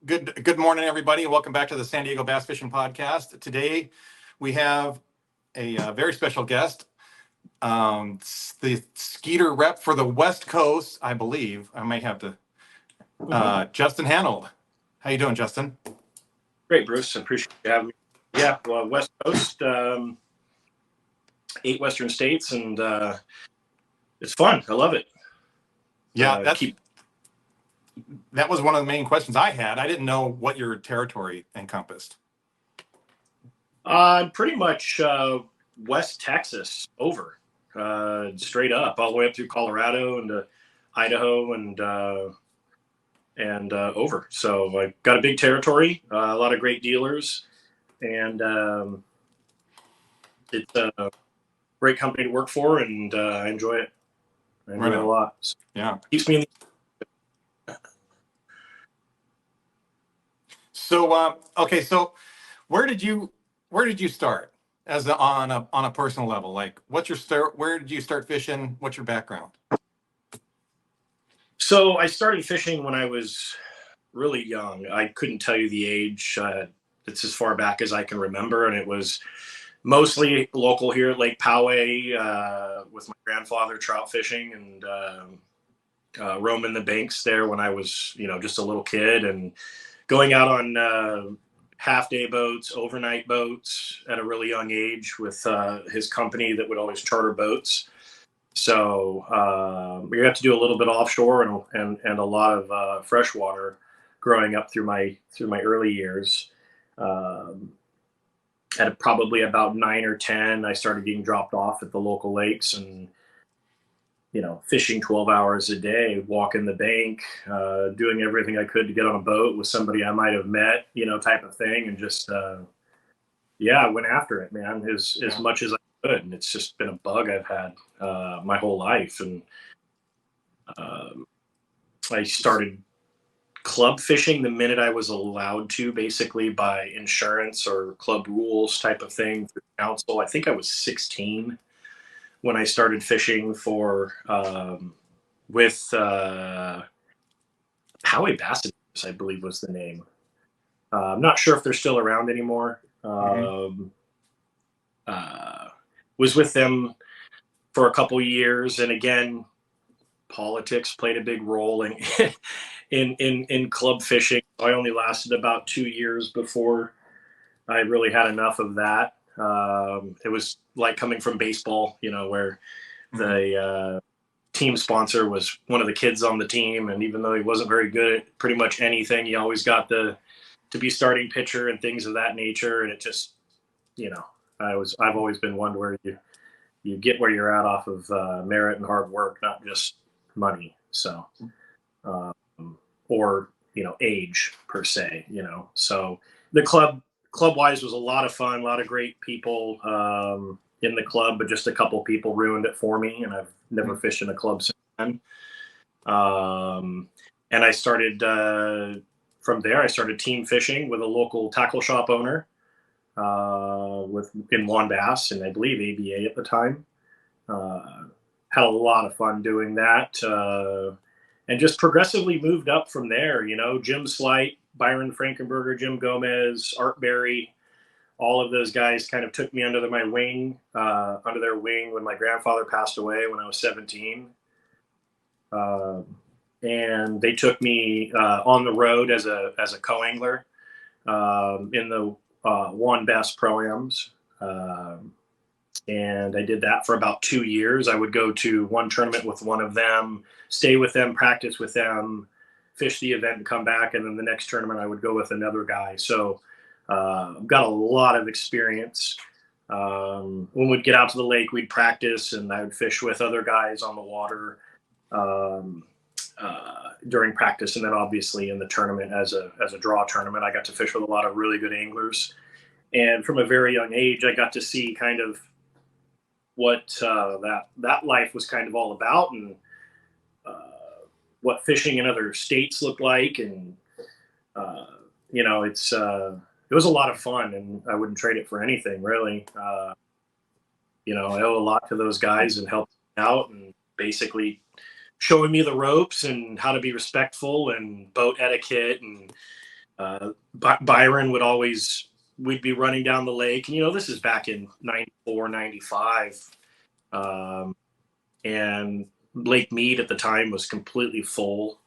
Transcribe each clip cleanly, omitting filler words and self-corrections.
Good morning, everybody, and welcome back to the San Diego Bass Fishing Podcast. Today, we have a very special guest, the Skeeter rep for the West Coast, I believe. I may have to. Justin Hanold. How you doing, Justin? Great, Bruce. I appreciate you having me. Yeah, well, West Coast, 8 Western states, and it's fun. I love it. Yeah, that was one of the main questions I had. I didn't know what your territory encompassed. Pretty much West Texas over, straight up, all the way up through Colorado and Idaho and over. So I got a big territory, a lot of great dealers, and it's a great company to work for, and I enjoy it. I enjoy it a lot. So yeah, keeps me in the. So okay, so where did you start as on a personal level? Like, what's your start? Where did you start fishing? What's your background? So I started fishing when I was really young. I couldn't tell you the age. It's as far back as I can remember, and it was mostly local here at Lake Poway with my grandfather trout fishing and roaming the banks there when I was, just a little kid, and going out on half-day boats, overnight boats at a really young age with his company that would always charter boats. So we got to do a little bit offshore and a lot of freshwater growing up through my early years. At probably about 9 or 10, I started getting dropped off at the local lakes and fishing 12 hours a day, walking the bank, doing everything I could to get on a boat with somebody I might have met, type of thing, and just I went after it, man, as much as I could, and it's just been a bug I've had my whole life. And I started club fishing the minute I was allowed to, basically by insurance or club rules type of thing through council. I think I was 16 when I started fishing for with Poway Bass, I believe was the name. I'm not sure if they're still around anymore. Was with them for a couple years, and again, politics played a big role in club fishing. I only lasted about 2 years before I really had enough of that. It was like coming from baseball, where the team sponsor was one of the kids on the team, and even though he wasn't very good at pretty much anything, he always got to be starting pitcher and things of that nature. And it just, I've always been one where you get where you're at off of merit and hard work, not just money. So, or age per se. So the club wise was a lot of fun, a lot of great people in the club, but just a couple people ruined it for me, and I've never fished in a club since then. And I started from there. I started team fishing with a local tackle shop owner in Juan Bass, and I believe ABA at the time. Had a lot of fun doing that, and just progressively moved up from there. Jim Slight, Byron Frankenberger, Jim Gomez, Art Berry, all of those guys kind of took me under their wing when my grandfather passed away when I was 17. And they took me on the road as a co-angler in the Juan Bass Pro-Ams. And I did that for about 2 years. I would go to one tournament with one of them, stay with them, practice with them, fish the event, and come back. And then the next tournament, I would go with another guy. So I've got a lot of experience. When we'd get out to the lake, we'd practice, and I would fish with other guys on the water during practice. And then obviously in the tournament, as a draw tournament, I got to fish with a lot of really good anglers. And from a very young age, I got to see kind of what that life was kind of all about, and what fishing in other states looked like. And it was a lot of fun, and I wouldn't trade it for anything, really. I owe a lot to those guys and helped me out, and basically showing me the ropes and how to be respectful and boat etiquette and Byron we'd be running down the lake, and this is back in 94, 95. And Lake Mead at the time was completely full.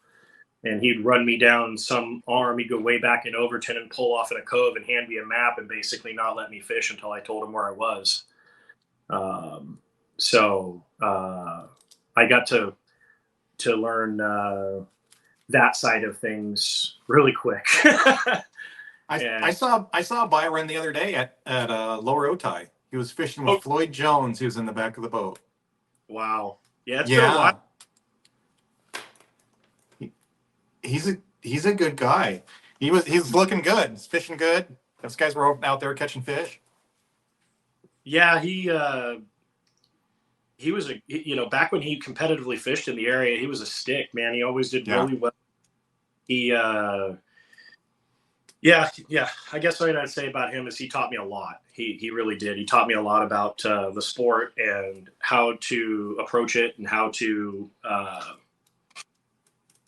And he'd run me down some arm. He'd go way back in Overton and pull off in a cove and hand me a map and basically not let me fish until I told him where I was. I got to learn that side of things really quick. I saw Byron the other day at Lower Otay. He was fishing with Floyd Jones. He was in the back of the boat. Wow. Yeah, it's been a while. He's a good guy. He's looking good. He's fishing good. Those guys were out there catching fish. Yeah, he was back when he competitively fished in the area, he was a stick, man. He always did really well. He I guess what I'd say about him is he taught me a lot. He really did. He taught me a lot about the sport and how to approach it and how to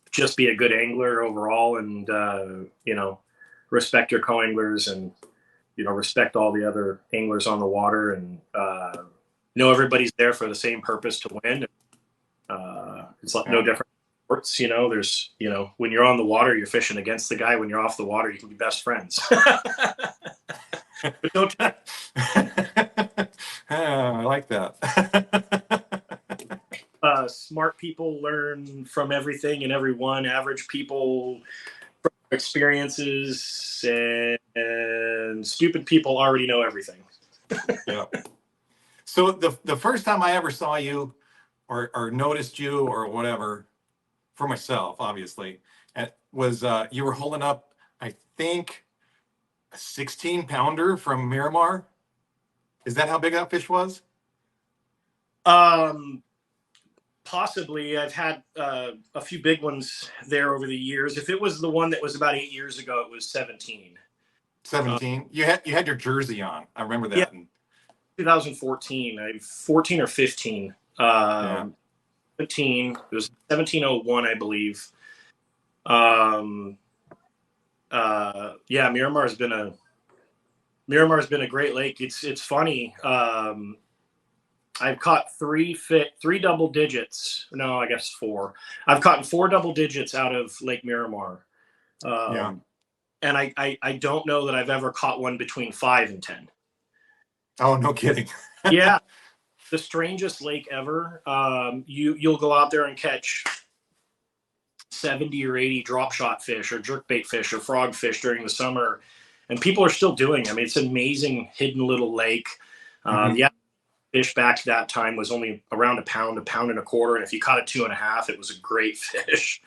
just be a good angler overall, and respect your co-anglers, and respect all the other anglers on the water, and know everybody's there for the same purpose, to win. It's like no different sports. There's when you're on the water, you're fishing against the guy. When you're off the water, you can be best friends. But don't I like that. Smart people learn from everything and everyone. Average people from experiences, and stupid people already know everything. Yeah. So the first time I ever saw you or noticed you or whatever, for myself, obviously, was you were holding up, I think, a 16-pounder from Miramar. Is that how big that fish was? Possibly. I've had a few big ones there over the years. If it was the one that was about 8 years ago, it was 17. 17. You had your jersey on. I remember that. Yeah. 2014, 14 or 15. 17. It was 1701, I believe. Miramar's been a great lake. It's funny. I've caught three double digits. No, I guess four. I've caught 4 double digits out of Lake Miramar. And I don't know that I've ever caught one between 5 and 10. Oh, no kidding. Yeah. The strangest lake ever. You'll go out there and catch 70 or 80 drop shot fish or jerkbait fish or frog fish during the summer, and people are still doing it. I mean, it's an amazing hidden little lake. The fish back to that time was only around a pound and a quarter, and if you caught a 2.5, it was a great fish.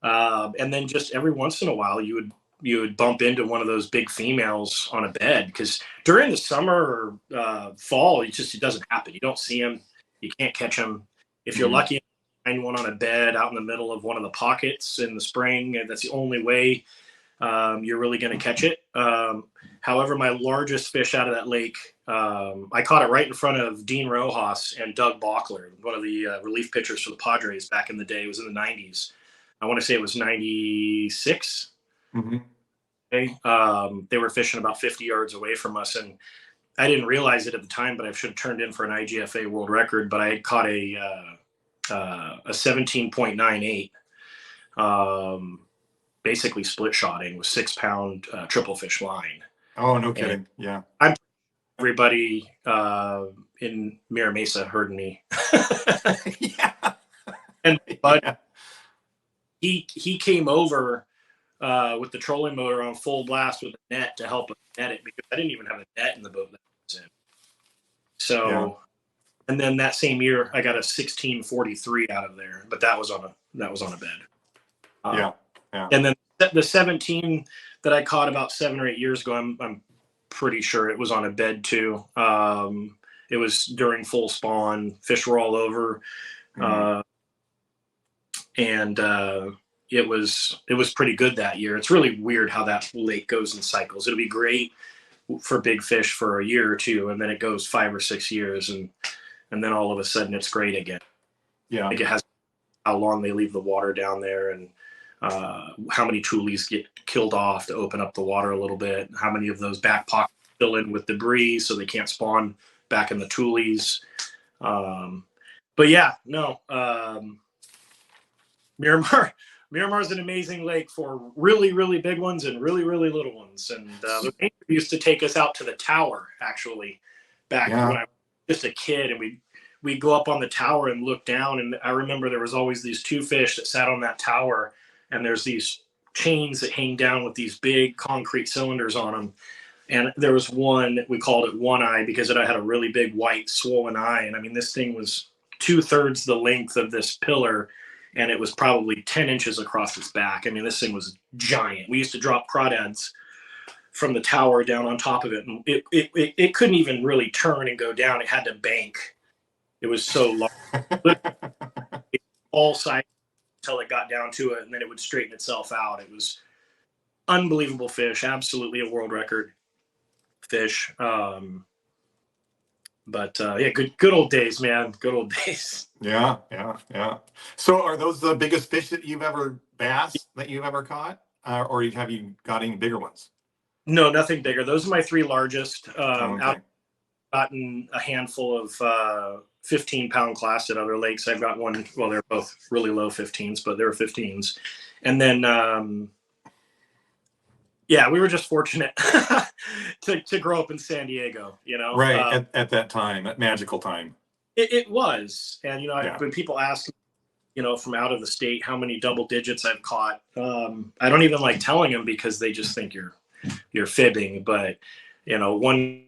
And then just every once in a while, you would bump into one of those big females on a bed, because during the summer or fall, it doesn't happen. You don't see them. You can't catch them. If you're lucky, find one on a bed out in the middle of one of the pockets in the spring, and that's the only way you're really going to catch it. However, my largest fish out of that lake, I caught it right in front of Dean Rojas and Doug Bockler, one of the relief pitchers for the Padres back in the day. It was in the 90s. I want to say it was 96. Okay. They were fishing about 50 yards away from us, and I didn't realize it at the time, but I should have turned in for an IGFA world record. But I had caught a 17.98, basically split shotting with 6-pound triple fish line. Oh, no kidding. Yeah. Everybody in Mira Mesa heard me. Yeah. And but he came over with the trolling motor on full blast with a net to help us net it, because I didn't even have a net in the boat that I was in. So, and then that same year I got a 1643 out of there, but that was on a bed. Yeah. And then the 17 that I caught about 7 or 8 years ago, I'm pretty sure it was on a bed too. It was during full spawn. Fish were all over. And it was pretty good that year. It's really weird how that lake goes in cycles. It'll be great for big fish for a year or two, and then it goes 5 or 6 years, and then all of a sudden it's great again. Yeah. Like, it has how long they leave the water down there. And how many tules get killed off to open up the water a little bit, how many of those back pockets fill in with debris so they can't spawn back in the tules. But yeah, no, Miramar is an amazing lake for really, really big ones and really, really little ones. And the ranger used to take us out to the tower, actually, back when I was just a kid, and we'd go up on the tower and look down. And I remember there was always these two fish that sat on that tower, and there's these chains that hang down with these big concrete cylinders on them. And there was one, we called it One Eye because it had a really big white swollen eye. And I mean, this thing was 2/3 the length of this pillar, and it was probably 10 inches across its back. I mean, this thing was giant. We used to drop crawdads from the tower down on top of it, and it couldn't even really turn and go down. It had to bank. It was so long. All sides until it got down to it, and then it would straighten itself out. It was unbelievable fish, absolutely a world record fish. But yeah, good old days, man. Good old days. Yeah. So are those the biggest fish that you've ever caught? Or have you got any bigger ones? No, nothing bigger. Those are my three largest. Okay. I've gotten a handful of 15-pound class at other lakes. I've got one, well, they're both really low 15s, but they were 15s. And then, yeah, we were just fortunate to grow up in San Diego, you know? Right, at that time, that magical time. It was. And, you know, when people ask, you know, from out of the state, how many double digits I've caught, I don't even like telling them because they just think you're fibbing. But, you know, one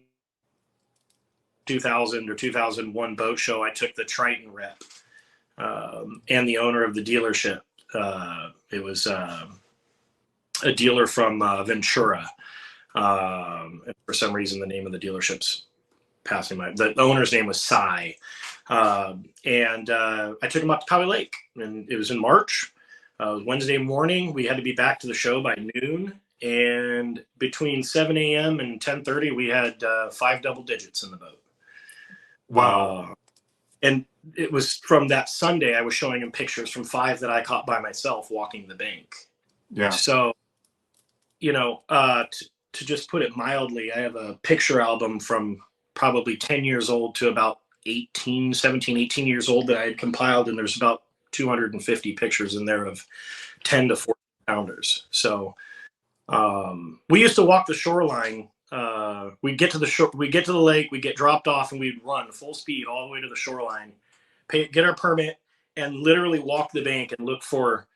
2000 or 2001 boat show, I took the Triton rep and the owner of the dealership. It was a dealer from Ventura. For some reason, the name of the dealership's passing my. The owner's name was Cy. And I took him up to Poway Lake, and it was in March. Wednesday morning, we had to be back to the show by noon. And between 7 a.m. and 10:30, we had 5 double digits in the boat. Wow. And it was from that Sunday, I was showing him pictures from 5 that I caught by myself walking the bank. Yeah. So, you know, to just put it mildly, I have a picture album from probably 10 years old to about 18 years old that I had compiled. And there's about 250 pictures in there of 10 to 14 pounders. So we used to walk the shoreline. We'd get to the shore, we'd get to the lake, we'd get dropped off, and we'd run full speed all the way to the shoreline, get our permit, and literally walk the bank and look for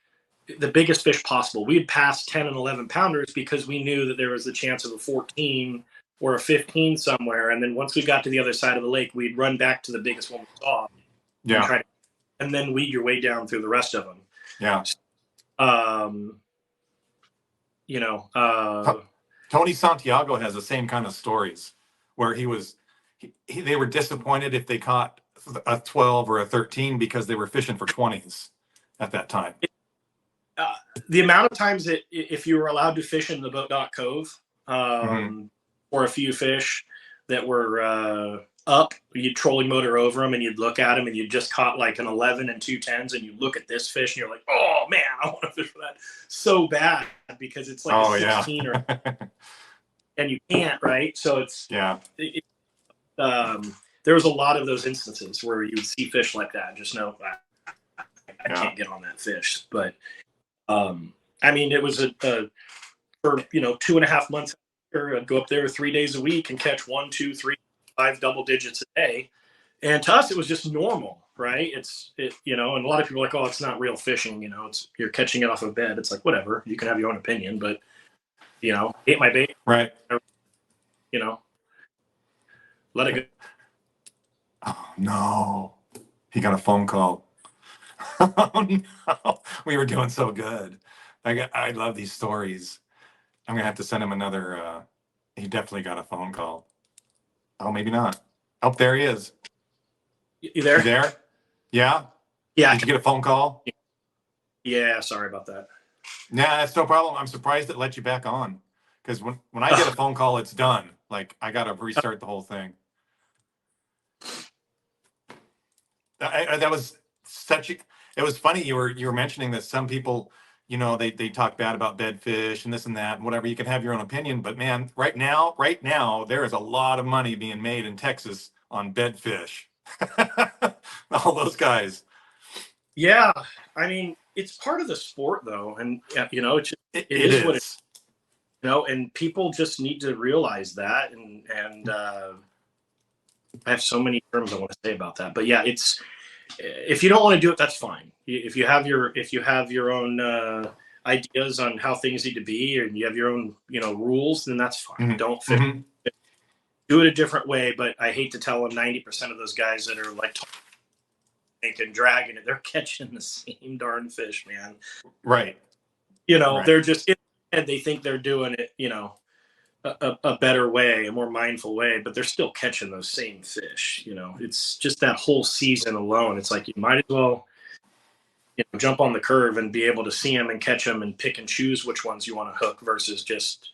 the biggest fish possible. We'd pass 10 and 11 pounders because we knew that there was a chance of a 14 or a 15 somewhere. And then once we got to the other side of the lake, we'd run back to the biggest one we saw. Yeah. And then weed your way down through the rest of them. Yeah. You know, Tony Santiago has the same kind of stories where they were disappointed if they caught a 12 or a 13 because they were fishing for 20s at that time. The amount of times that if you were allowed to fish in the Boat Dock Cove or a few fish that were up, you'd trolling motor over them and you'd look at them and you just caught like an 11 and 2 10s, and you look at this fish and you're like, oh man, I want to fish for that so bad because it's like a 16 or and you can't, right? So it's there was a lot of those instances where you would see fish like that and just know I can't get on that fish. But I mean, it was for 2.5 months. I'd go up there 3 days a week and catch 1, 2, 3, 5 double digits a day. And to us, it was just normal, right? And a lot of people are like, oh, it's not real fishing. You're catching it off a bed. It's like, whatever, you can have your own opinion, but ate my bait. Right. Let it go. Oh no. He got a phone call. Oh no. We were doing so good. I love these stories. I'm gonna have to send him another. He definitely got a phone call. Oh, maybe not. Oh, there he is. You there? You there? Yeah. Yeah. Did you get a phone call? Yeah. Sorry about that. Nah, that's no problem. I'm surprised it let you back on, because when I get a phone call, it's done. Like I gotta restart the whole thing. That was such a. It was funny you were mentioning that some people they talk bad about bedfish and this and that and whatever. You can have your own opinion, but man, right now, there is a lot of money being made in Texas on bedfish. All those guys. Yeah, I mean, it's part of the sport though, and it It is what it is. and people just need to realize that. And I have so many terms I want to say about that, but yeah, it's if you don't want to do it, that's fine. If you have your own ideas on how things need to be, and you have your own rules, then that's fine. Mhm. Don't fish. Mhm. Do it a different way. But I hate to tell them 90% of those guys that are like and dragging it, they're catching the same darn fish, man. Right. They're Right. just and they think they're doing it, a better way, a more mindful way, but they're still catching those same fish. It's just that whole season alone. It's like you might as well jump on the curve and be able to see them and catch them and pick and choose which ones you want to hook versus just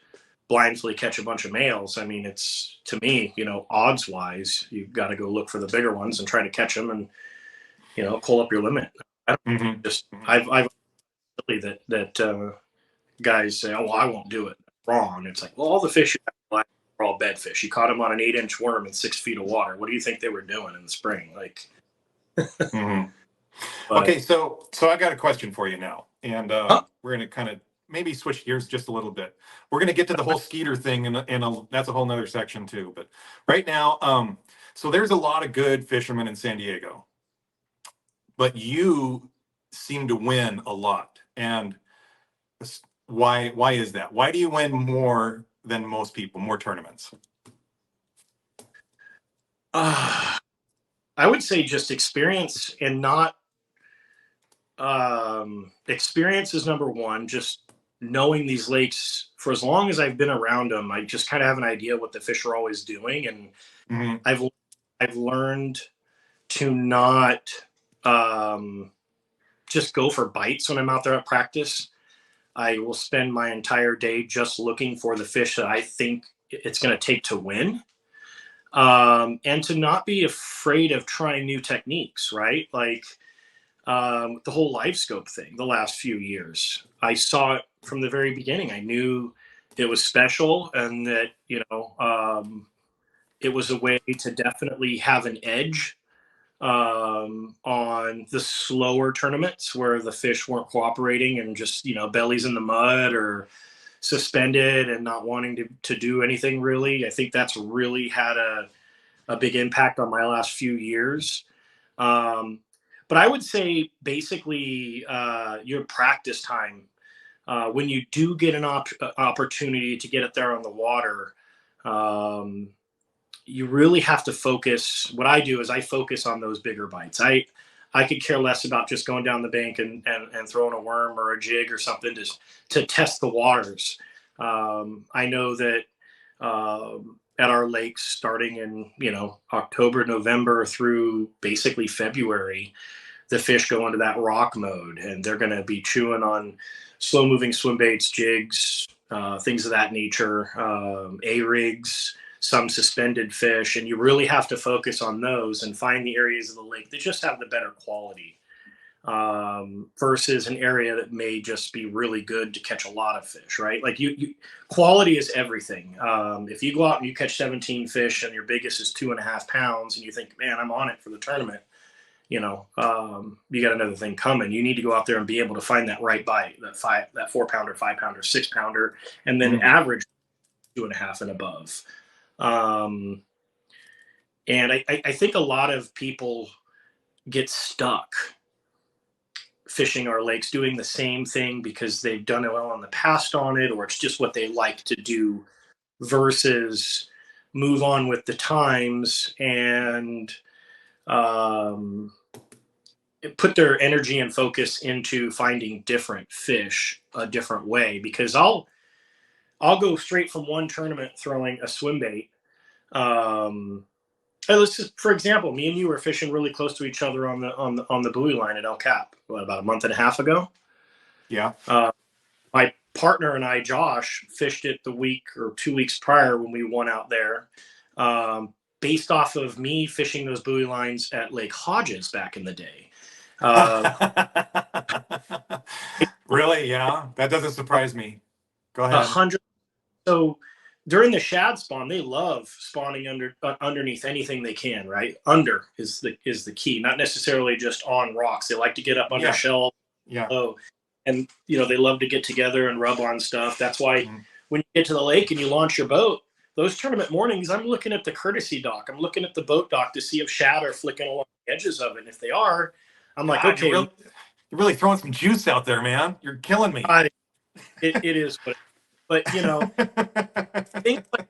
blindly catch a bunch of males. I mean, it's to me, odds wise, you've got to go look for the bigger ones and try to catch them and pull up your limit. I don't Mhm. just Mhm. I've really that guys say, oh, well, I won't do it. Wrong. It's like, well, all the fish you have are all bed fish. You caught them on an 8-inch worm in 6 feet of water. What do you think they were doing in the spring? Like, Mhm. but Okay, so I got a question for you now, and huh? we're going to kind of maybe switch gears just a little bit. We're going to get to the whole Skeeter thing, and that's a whole nother section too. But right now, so there's a lot of good fishermen in San Diego, but you seem to win a lot, and why is that? Why do you win more than most people, more tournaments? uh, I would say just experience and not experience is number one. Just knowing these lakes for as long as I've been around them, I just kind of have an idea what the fish are always doing, and Hmm. I've I've learned to not um, just go for bites when I'm out there at practice. I will spend my entire day just looking for the fish that I think it's going to take to win. And to not be afraid of trying new techniques, right? Like the whole live scope thing the last few years. I saw it from the very beginning. I knew it was special and that, it was a way to definitely have an edge on the slower tournaments where the fish weren't cooperating and just bellies in the mud or suspended and not wanting to do anything really. I think that's really had a big impact on my last few years. um, but I would say basically your practice time, when you do get an opportunity to get it there on the water, um, you really have to focus. What I do is I focus on those bigger bites. I could care less about just going down the bank and throwing a worm or a jig or something to test the waters. I know that at our lakes, starting in October, November through basically February, the fish go into that rock mode, and they're going to be chewing on slow moving swim baits, jigs, things of that nature, a rigs, some suspended fish, and you really have to focus on those and find the areas of the lake that just have the better quality, versus an area that may just be really good to catch a lot of fish, right? Like quality is everything. If you go out and you catch 17 fish and your biggest is 2.5 pounds and you think, man, I'm on it for the tournament, you got another thing coming. You need to go out there and be able to find that right bite, that 4 pounder, 5 pounder, 6 pounder, and then Hmm. average 2.5 and above. Um, and I think a lot of people get stuck fishing our lakes doing the same thing because they've done it well in the past on it, or it's just what they like to do, versus move on with the times and um, put their energy and focus into finding different fish a different way. Because I'll go straight from one tournament throwing a swim bait. Let's just, for example, me and you were fishing really close to each other on the buoy line at El Cap, about a month and a half ago. Yeah. Uh, my partner and I, Josh, fished it the week or 2 weeks prior when we won out there, based off of me fishing those buoy lines at Lake Hodges back in the day. Uh, Really? Yeah. That doesn't surprise me. Go ahead. 100. So during the shad spawn, they love spawning underneath anything they can. Right, under is the key. Not necessarily just on rocks. They like to get up under Yeah. shells. Yeah. Oh, and they love to get together and rub on stuff. That's why when you get to the lake and you launch your boat, those tournament mornings, I'm looking at the courtesy dock. I'm looking at the boat dock to see if shad are flicking along the edges of it. And if they are, I'm like, God, okay, you're really throwing some juice out there, man. You're killing me. it is, but things like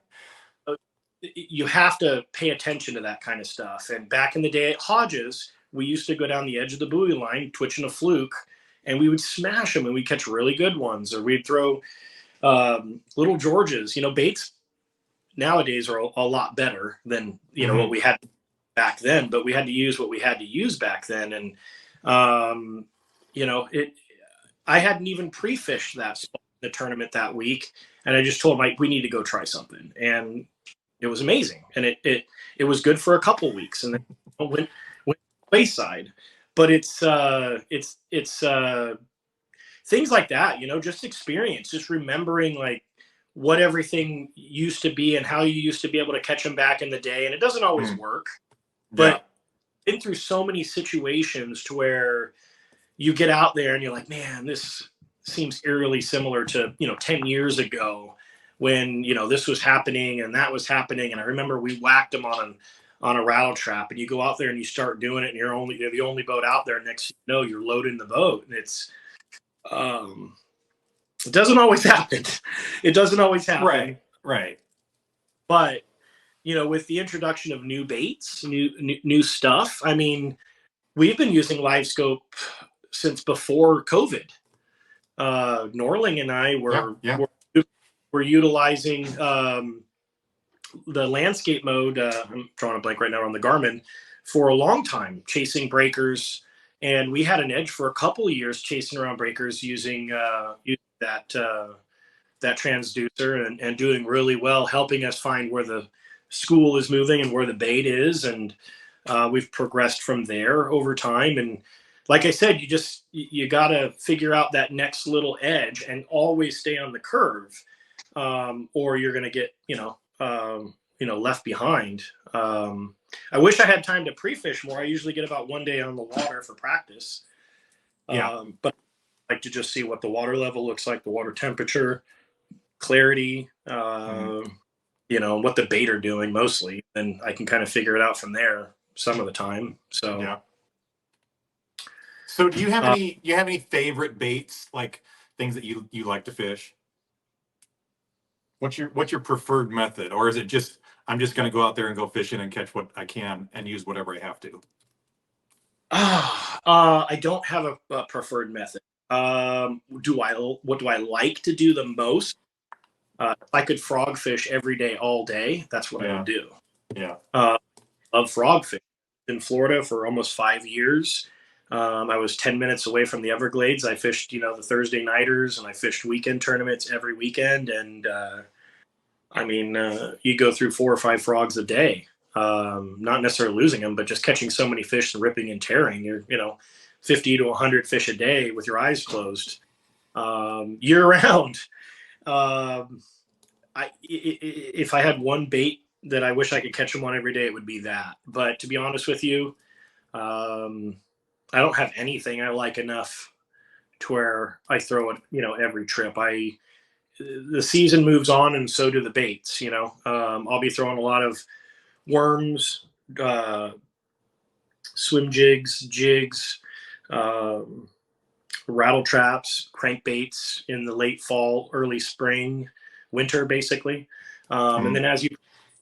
you have to pay attention to that kind of stuff. And back in the day at Hodges, we used to go down the edge of the buoy line, twitching a fluke, and we would smash them, and we'd catch really good ones, or we'd throw little Georges. Baits nowadays are a lot better than what we had back then, but we had to use what we had to use back then. And I hadn't even pre-fished that spot in the tournament that week, and I just told Mike we need to go try something, and it was amazing, and it was good for a couple weeks, and then went wayside. But it's things like that, just experience, just remembering like what everything used to be and how you used to be able to catch them back in the day. And it doesn't always work, but been through so many situations to where you get out there and you're like, man, this seems eerily similar to 10 years ago when this was happening and that was happening. And I remember we whacked them on a rattle trap, and you go out there and you start doing it, and you're the only boat out there. Next you're loading the boat, and it's it doesn't always happen. It doesn't always happen. Right. But with the introduction of new baits, new stuff, I mean, we've been using live scope since before COVID. Norling and I were utilizing the landscape mode. I'm drawing a blank right now on the Garmin for a long time, chasing breakers, and we had an edge for a couple of years chasing around breakers using that transducer and doing really well, helping us find where the school is moving and where the bait is, and we've progressed from there over time. And like I said, you got to figure out that next little edge and always stay on the curve, or you're going to get left behind. I wish I had time to pre-fish more. I usually get about 1 day on the water for practice, but I like to just see what the water level looks like, the water temperature, clarity, what the bait are doing mostly, and I can kind of figure it out from there some of the time. So yeah. So do you have any favorite baits, like things that you like to fish? What's your preferred method, or is it just I'm just going to go out there and go fishing and catch what I can and use whatever I have to? I don't have a preferred method. What do I like to do the most? If I could frog fish every day, all day, that's what I would do. Yeah. Love frog fish. In Florida for almost 5 years. I was 10 minutes away from the Everglades. I fished, the Thursday nighters, and I fished weekend tournaments every weekend. And you go through 4 or 5 frogs a day, not necessarily losing them, but just catching so many fish and ripping and tearing. You're, 50 to 100 fish a day with your eyes closed, year round. If I had one bait that I wish I could catch them on every day, it would be that. But to be honest with you, I don't have anything I like enough to where I throw it, every trip. The season moves on, and so do the baits. I'll be throwing a lot of worms, swim jigs, rattle traps, crankbaits in the late fall, early spring, winter, basically. And then as you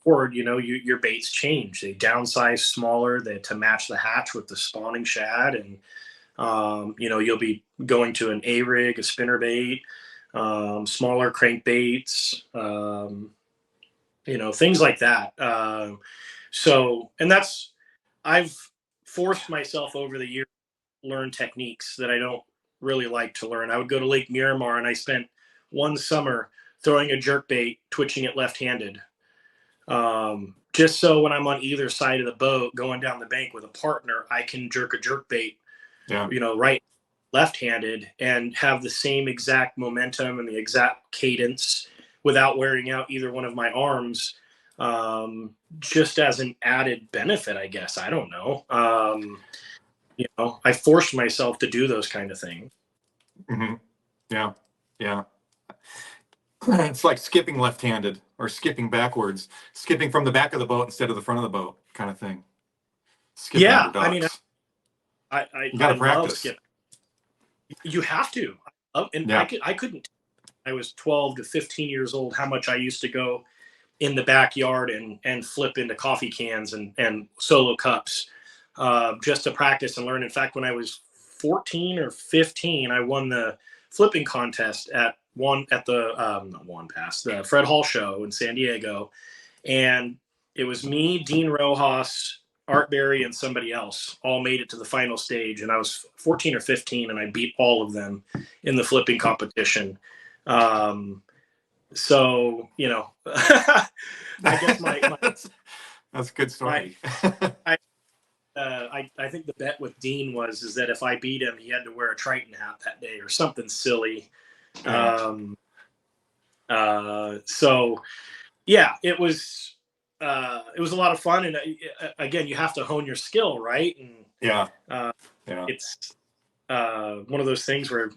forward, your baits change. They downsize smaller to match the hatch with the spawning shad, and you'll be going to an A rig, a spinner bait, smaller crankbaits, things like that. And I've forced myself over the years to learn techniques that I don't really like to learn. I would go to Lake Miramar, and I spent one summer throwing a jerk bait, twitching it left-handed. Just so when I'm on either side of the boat going down the bank with a partner, I can jerk a jerk bait, right, left-handed and have the same exact momentum and the exact cadence without wearing out either one of my arms, just as an added benefit, I guess. I don't know. I forced myself to do those kind of things. Mm-hmm. Yeah. Yeah. It's like skipping left-handed or skipping backwards, skipping from the back of the boat instead of the front of the boat kind of thing. Skipping Yeah. under I mean, docks. You got I to love practice. skipping. You have to. And Yeah. I couldn't, I was 12 to 15 years old, how much I used to go in the backyard and flip into coffee cans and solo cups, just to practice and learn. In fact, when I was 14 or 15, I won the flipping contest at the Fred Hall show in San Diego. And it was me, Dean Rojas, Art Berry, and somebody else all made it to the final stage. And I was 14 or 15, and I beat all of them in the flipping competition. So, I guess That's a good story. I think the bet with Dean is that if I beat him, he had to wear a Triton hat that day or something silly. Yeah. So yeah, it was a lot of fun. And again, you have to hone your skill, right? And Yeah. it's one of those things where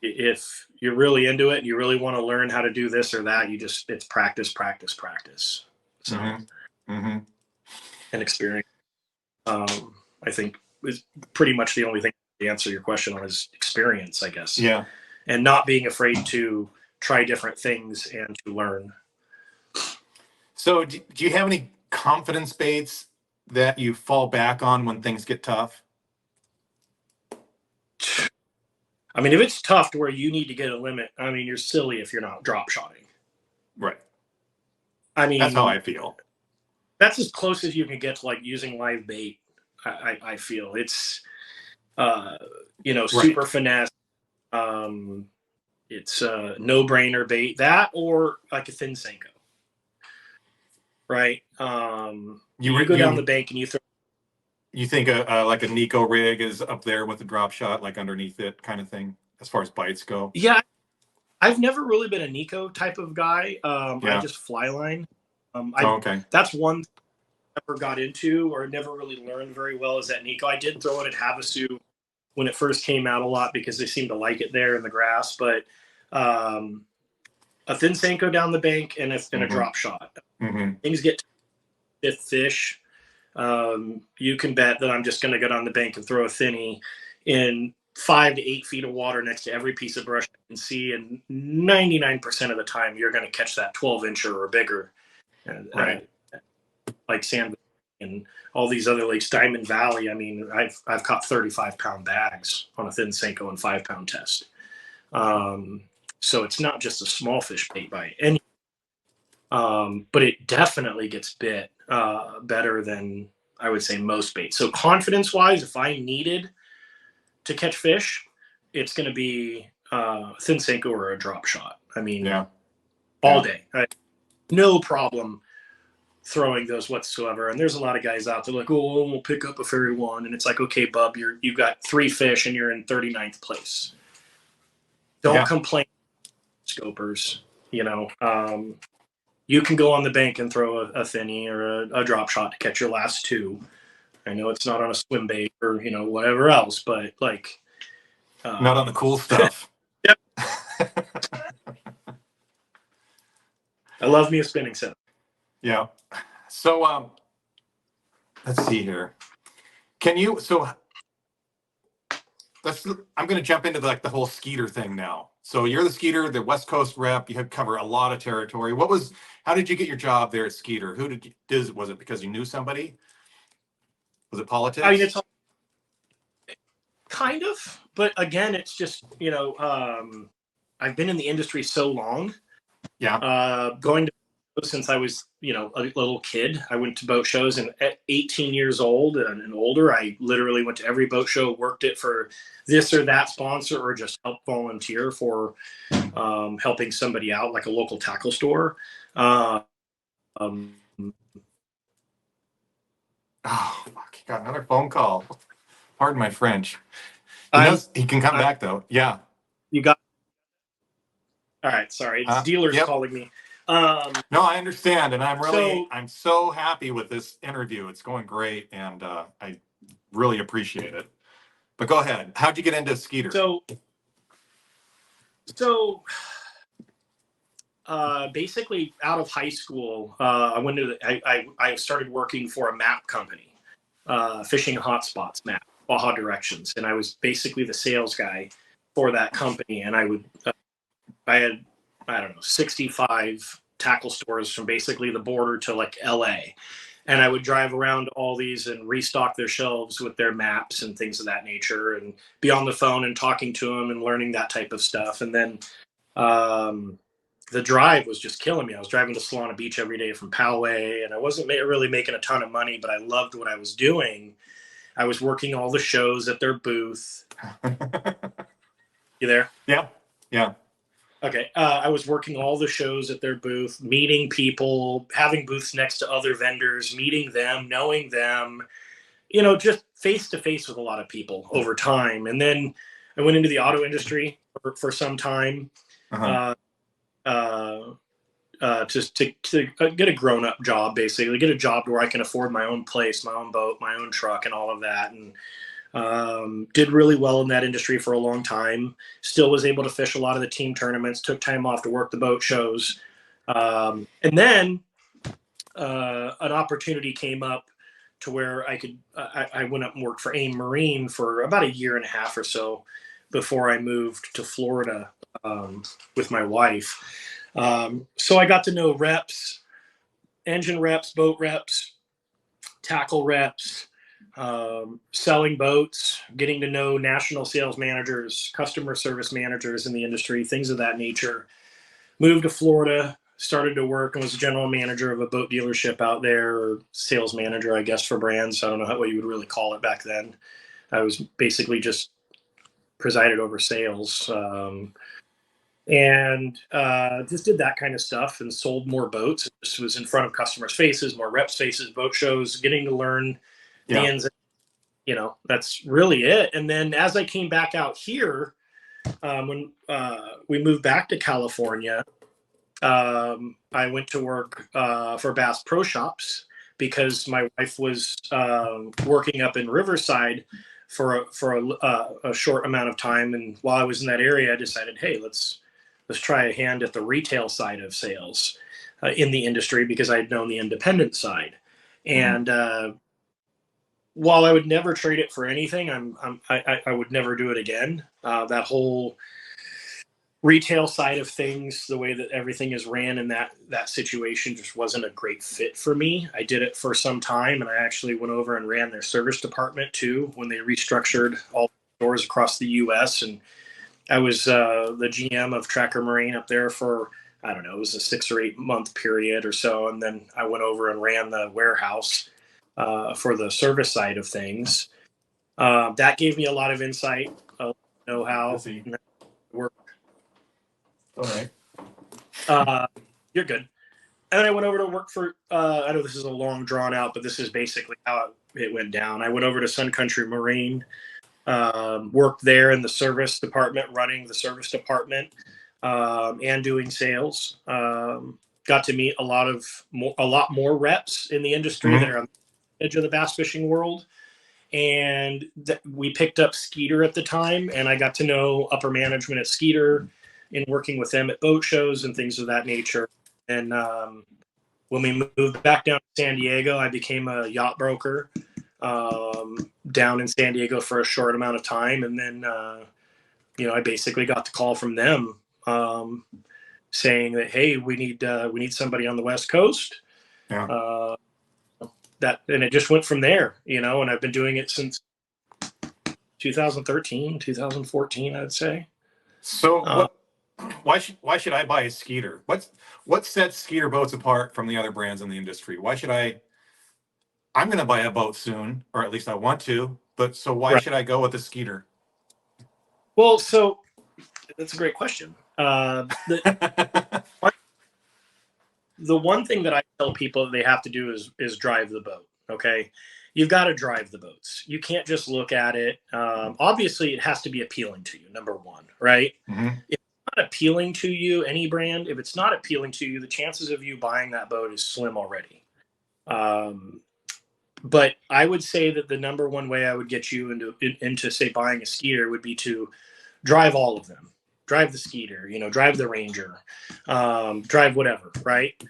if you're really into it and you really want to learn how to do this or that, it's practice, practice, practice. So, and experience, I think is pretty much the only thing to answer your question on is experience, I guess. Yeah. And not being afraid to try different things and to learn. So do you have any confidence baits that you fall back on when things get tough? I mean, if it's tough to where you need to get a limit, I mean, you're silly if you're not drop shotting. Right. I mean, that's how I feel. That's as close as you can get to like using live bait. I feel it's, super finesse. It's a no-brainer bait, that or like a thin Senko. Right. You go down the bank and you throw. You think like a Nico rig is up there with a drop shot, like underneath it kind of thing, as far as bites go? Yeah. I've never really been a Nico type of guy. I just fly line. Okay. That's one thing I never got into or never really learned very well is that Nico. I did throw it at Havasu when it first came out a lot because they seemed to like it there in the grass, but a thin Senko down the bank and a drop shot. Things get fifth fish. You can bet that I'm just going to go down the bank and throw a thinny in 5 to 8 feet of water next to every piece of brush I can see, and 99% of the time you're going to catch that 12-incher or bigger. Right. Like Sand and all these other lakes, Diamond Valley. I mean, I've caught 35-pound bags on a thin Senko and 5-pound test. So it's not just a small fish bait by any. But it definitely gets bit better than I would say most baits. So confidence-wise, if I needed to catch fish, it's going to be thin Senko or a drop shot. I mean, all day. No problem throwing those whatsoever. And there's a lot of guys out there like, oh, we'll pick up a fairy one. And it's like, okay, bub, you've got 3 fish and you're in 39th place. Don't complain, scopers. You can go on the bank and throw a thinny or a drop shot to catch your last 2. I know it's not on a swim bait or, whatever else, but like. Not on the cool stuff. Yep. I love me a spinning set. Yeah. So, let's see here. I'm going to jump into the whole Skeeter thing now. So you're the Skeeter, the West Coast rep. You cover a lot of territory. How did you get your job there at Skeeter? Was it because you knew somebody? Was it politics? I mean, it's kind of, but again, it's just, I've been in the industry so long. Yeah. Going to since I was, a little kid. I went to boat shows, and at 18 years old and older, I literally went to every boat show, worked it for this or that sponsor, or just helped volunteer for helping somebody out, like a local tackle store. Oh, fuck, you got another phone call. Pardon my French. He can come I'm back though. Yeah. you got all right. Sorry, it's dealers Yep. calling me. Um, No, I understand, and so I'm so happy with this interview. It's going great, and I really appreciate it. But go ahead. How'd you get into Skeeter? so so basically, out of high school, I went to I started working for a map company, fishing hotspots map, Baja Directions, and I was basically the sales guy for that company. And I had, I don't know, 65 tackle stores from basically the border to like LA. And I would drive around all these and restock their shelves with their maps and things of that nature, and be on the phone and talking to them and learning that type of stuff. And then um, the drive was just killing me. I was driving to Solana Beach every day from Poway, and I wasn't really making a ton of money, but I loved what I was doing. I was working all the shows at their booth. You there? Yeah. Yeah. Okay. I was working all the shows at their booth, meeting people, having booths next to other vendors, meeting them, knowing them, just face to face with a lot of people over time. And then I went into the auto industry for some time. Uh-huh. Just to get a grown up job, basically get a job where I can afford my own place, my own boat, my own truck, and all of that. And did really well in that industry for a long time. Still was able to fish a lot of the team tournaments. Took time off to work the boat shows, and then an opportunity came up to where I could. I went up and worked for AIM Marine for about a year and a half or so before I moved to Florida with my wife. So I got to know reps, engine reps, boat reps, tackle reps, selling boats, getting to know national sales managers, customer service managers in the industry, things of that nature. Moved to Florida, started to work, and was a general manager of a boat dealership out there, or sales manager, I guess, for brands. I don't know what you would really call it back then. I was basically just presided over sales. And just did that kind of stuff and sold more boats. Just was in front of customers' faces, more reps' faces, boat shows, getting to learn the ins. That's really it. And then as I came back out here, when we moved back to California, I went to work for Bass Pro Shops because my wife was working up in Riverside for a short amount of time. And while I was in that area, I decided, hey, let's try a hand at the retail side of sales in the industry, because I had known the independent side. And while I would never trade it for anything, I would never do it again. That whole retail side of things, the way that everything is ran in that situation, just wasn't a great fit for me. I did it for some time, and I actually went over and ran their service department too when they restructured all the stores across the U.S. And I was the GM of Tracker Marine up there for, I don't know, it was a 6 or 8 month period or so. And then I went over and ran the warehouse for the service side of things. That gave me a lot of insight, know-how. Work. All right. You're good. And then I went over to work for, I know this is a long drawn out, but this is basically how it went down. I went over to Sun Country Marine, worked there in the service department, running the service department, and doing sales. Got to meet a lot more reps in the industry that are on the edge of the bass fishing world. And we picked up Skeeter at the time, and I got to know upper management at Skeeter in working with them at boat shows and things of that nature. And when we moved back down to San Diego, I became a yacht broker down in San Diego for a short amount of time. And then, I basically got the call from them saying that, hey, we need somebody on the West Coast. Yeah. And it just went from there, and I've been doing it since 2013, 2014, I'd say. So why should I buy a Skeeter? What sets Skeeter boats apart from the other brands in the industry? Why should I'm going to buy a boat soon, or at least I want to, but so why should I go with a Skeeter? Well, so that's a great question. The one thing that I tell people they have to do is drive the boat. Okay. you've got to drive the boats. You can't just look at it. Obviously, it has to be appealing to you, number one, right? Mm-hmm. If it's not appealing to you, any brand, if it's not appealing to you, the chances of you buying that boat is slim already. But I would say that the number one way I would get you into say buying a Skeeter would be to drive all of them. Drive the Skeeter, drive the Ranger, drive whatever, right?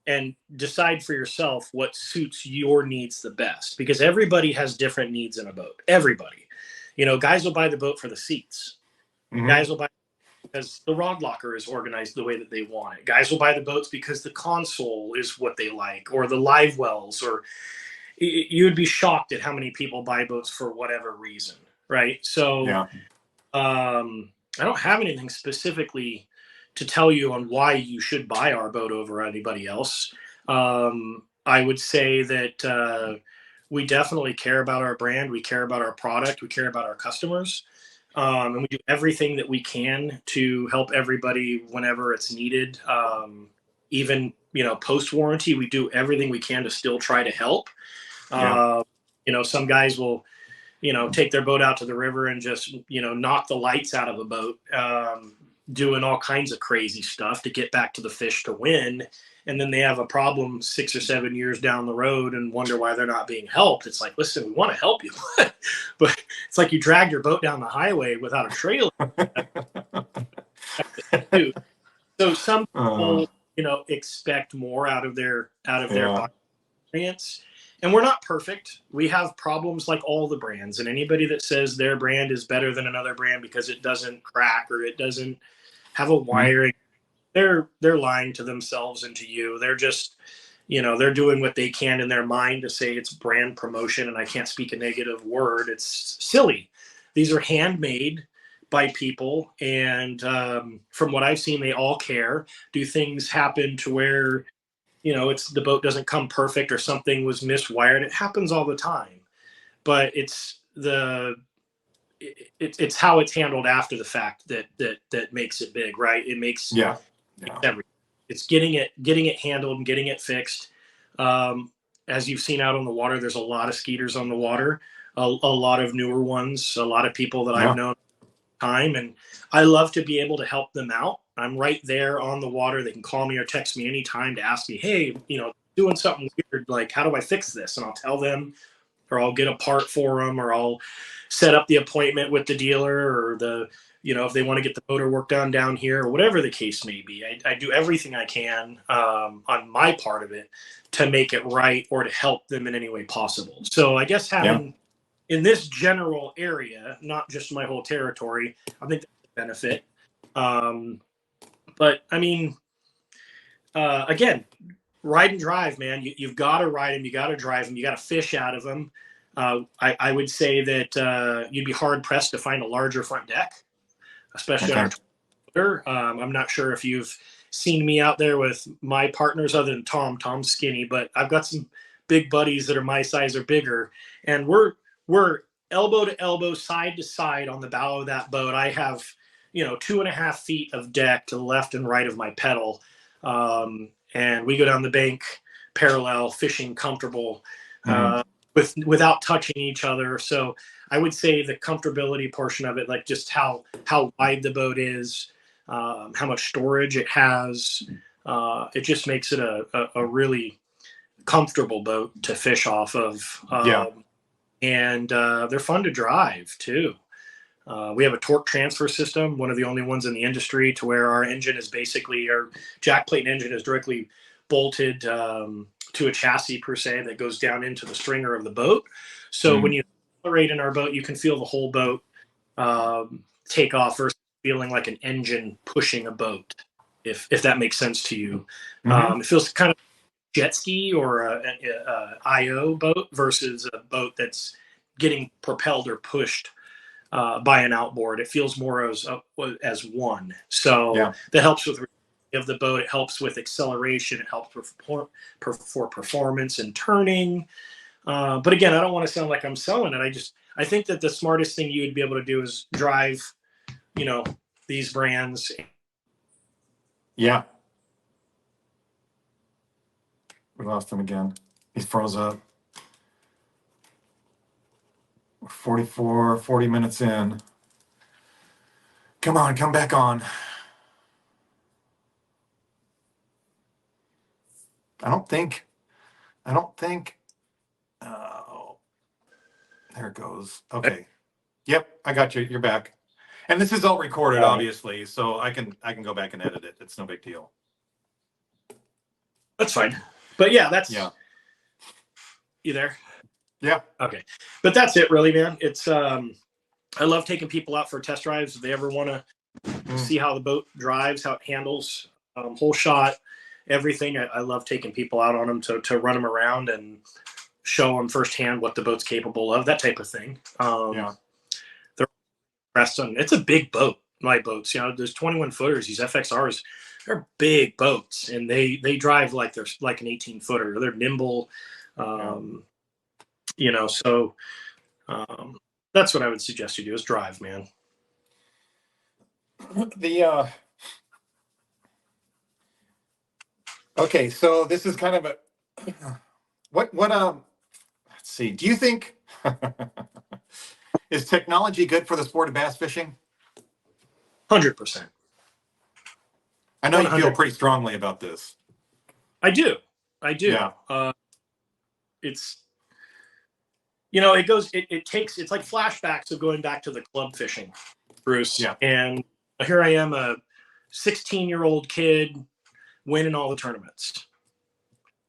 And decide for yourself what suits your needs the best, because everybody has different needs in a boat. Everybody, guys will buy the boat for the seats. Mm-hmm. Guys will buy because the rod locker is organized the way that they want it. Guys will buy the boats because the console is what they like, or the live wells, or you would be shocked at how many people buy boats for whatever reason, right? So Yeah. I don't have anything specifically to tell you on why you should buy our boat over anybody else. I would say that we definitely care about our brand. We care about our product. We care about our customers. And we do everything that we can to help everybody whenever it's needed. Even, post warranty, we do everything we can to still try to help. Yeah. Some guys will, take their boat out to the river and just, knock the lights out of a boat, doing all kinds of crazy stuff to get back to the fish to win. And then they have a problem 6 or 7 years down the road and wonder why they're not being helped. It's like, listen, we want to help you, but it's like you dragged your boat down the highway without a trailer. So some people, expect more out of their experience. And we're not perfect. We have problems like all the brands, and anybody that says their brand is better than another brand because it doesn't crack or it doesn't have a wiring, they're lying to themselves and to you. They're just, they're doing what they can in their mind to say it's brand promotion, and I can't speak a negative word. It's silly. These are handmade by people, and from what I've seen, they all care. Do things happen to where it's the boat doesn't come perfect or something was miswired? It happens all the time, but it's how it's handled after the fact that makes it big, right? It makes everything. It's getting it handled and getting it fixed. As you've seen out on the water, there's a lot of Skeeters on the water, a lot of newer ones, a lot of people that I've known time, and I love to be able to help them out. I'm right there on the water. They can call me or text me anytime to ask me, hey, doing something weird, like, how do I fix this? And I'll tell them, or I'll get a part for them, or I'll set up the appointment with the dealer, or if they want to get the motor work done down here, or whatever the case may be. I do everything I can on my part of it to make it right or to help them in any way possible. So I guess having in this general area, not just my whole territory, I think that's a benefit. But I mean, again, ride and drive, man. You've got to ride them. You got to drive them. You got to fish out of them. I would say that you'd be hard pressed to find a larger front deck, especially on our Twitter. I'm not sure if you've seen me out there with my partners other than Tom. Tom's skinny, but I've got some big buddies that are my size or bigger, and we're elbow to elbow, side to side on the bow of that boat. I have 2.5 feet of deck to the left and right of my pedal. And we go down the bank parallel, fishing comfortable, without touching each other. So I would say the comfortability portion of it, like just how wide the boat is, how much storage it has, it just makes it a really comfortable boat to fish off of. And they're fun to drive too. We have a torque transfer system, one of the only ones in the industry, to where our engine is basically, our jack plate and engine is directly bolted to a chassis per se that goes down into the stringer of the boat. So when you accelerate in our boat, you can feel the whole boat take off versus feeling like an engine pushing a boat, if that makes sense to you. It feels kind of jet ski or a IO boat versus a boat that's getting propelled or pushed by an outboard. It feels more as one. So that helps with of the boat. It helps with acceleration. It helps for performance and turning. But again, I don't want to sound like I'm selling it. I think that the smartest thing you would be able to do is drive, these brands. Yeah. We lost him again. He froze up. We're 40 minutes in. Come on, come back on. I don't think, oh, there it goes. Okay. Yep, I got you. You're back. And this is all recorded, obviously, so I can go back and edit it. It's no big deal. That's fine. But yeah, Yeah. You there? Yeah. Okay. But that's it really, man. It's I love taking people out for test drives if they ever want to see how the boat drives, how it handles, whole shot, everything. I love taking people out on them to run them around and show them firsthand what the boat's capable of, that type of thing. Yeah. They're impressed on. It's a big boat. My boats, there's 21 footers. These FXRs, they're big boats, and they drive like they're like an 18 footer. They're nimble, So that's what I would suggest you do is drive, man. Okay, so this is kind of a what let's see. Do you think is technology good for the sport of bass fishing? 100%. I know you feel pretty strongly about this. I do. Yeah. It's it's like flashbacks of going back to the club fishing, Bruce. Yeah. And here I am, a 16-year-old kid winning all the tournaments.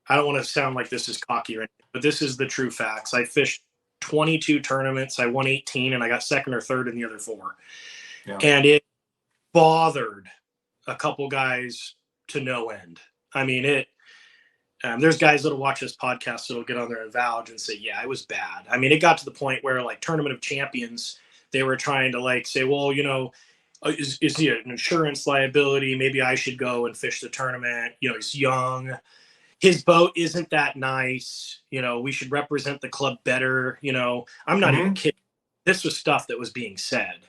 I don't want to sound like this is cocky or anything, but this is the true facts. I fished 22 tournaments. I won 18, and I got second or third in the other 4. Yeah. And it bothered a couple guys to no end. I mean, there's guys that'll watch this podcast that'll get on there and vouch and say, yeah, it was bad. I mean, it got to the point where like Tournament of Champions, they were trying to like say, well, is he an insurance liability? Maybe I should go and fish the tournament. He's young. His boat isn't that nice. We should represent the club better. I'm not even kidding. This was stuff that was being said.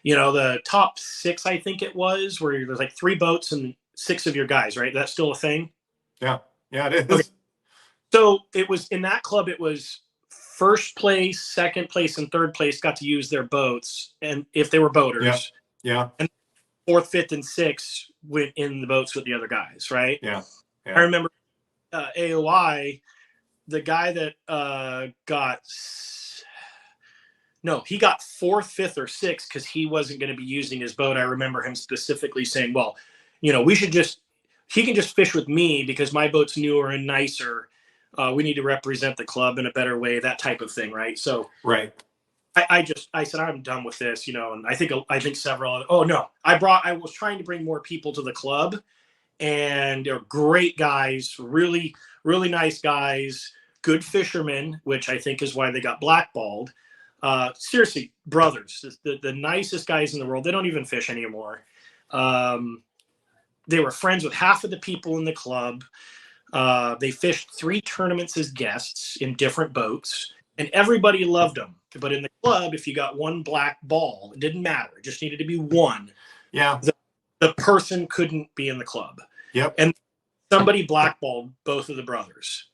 The top 6, I think it was, where there's like 3 boats and 6 of your guys, right? That's still a thing? Yeah. Yeah, it is. Okay. So it was in that club, it was first place, second place, and third place got to use their boats. And if they were boaters. Yeah. And 4th, 5th, and 6th went in the boats with the other guys, right? Yeah. I remember AOI, the guy that he got 4th, 5th, or 6th because he wasn't going to be using his boat. I remember him specifically saying, well, he can just fish with me because my boat's newer and nicer. We need to represent the club in a better way, that type of thing, right? So right. I said, I'm done with this, and I think several, I was trying to bring more people to the club, and they're great guys, really, really nice guys, good fishermen, which I think is why they got blackballed. Seriously, brothers, the nicest guys in the world. They don't even fish anymore. They were friends with half of the people in the club. They fished 3 tournaments as guests in different boats, and everybody loved them. But in the club, if you got 1 black ball, it didn't matter. It just needed to be 1. Yeah. The person couldn't be in the club. Yep. And somebody blackballed both of the brothers.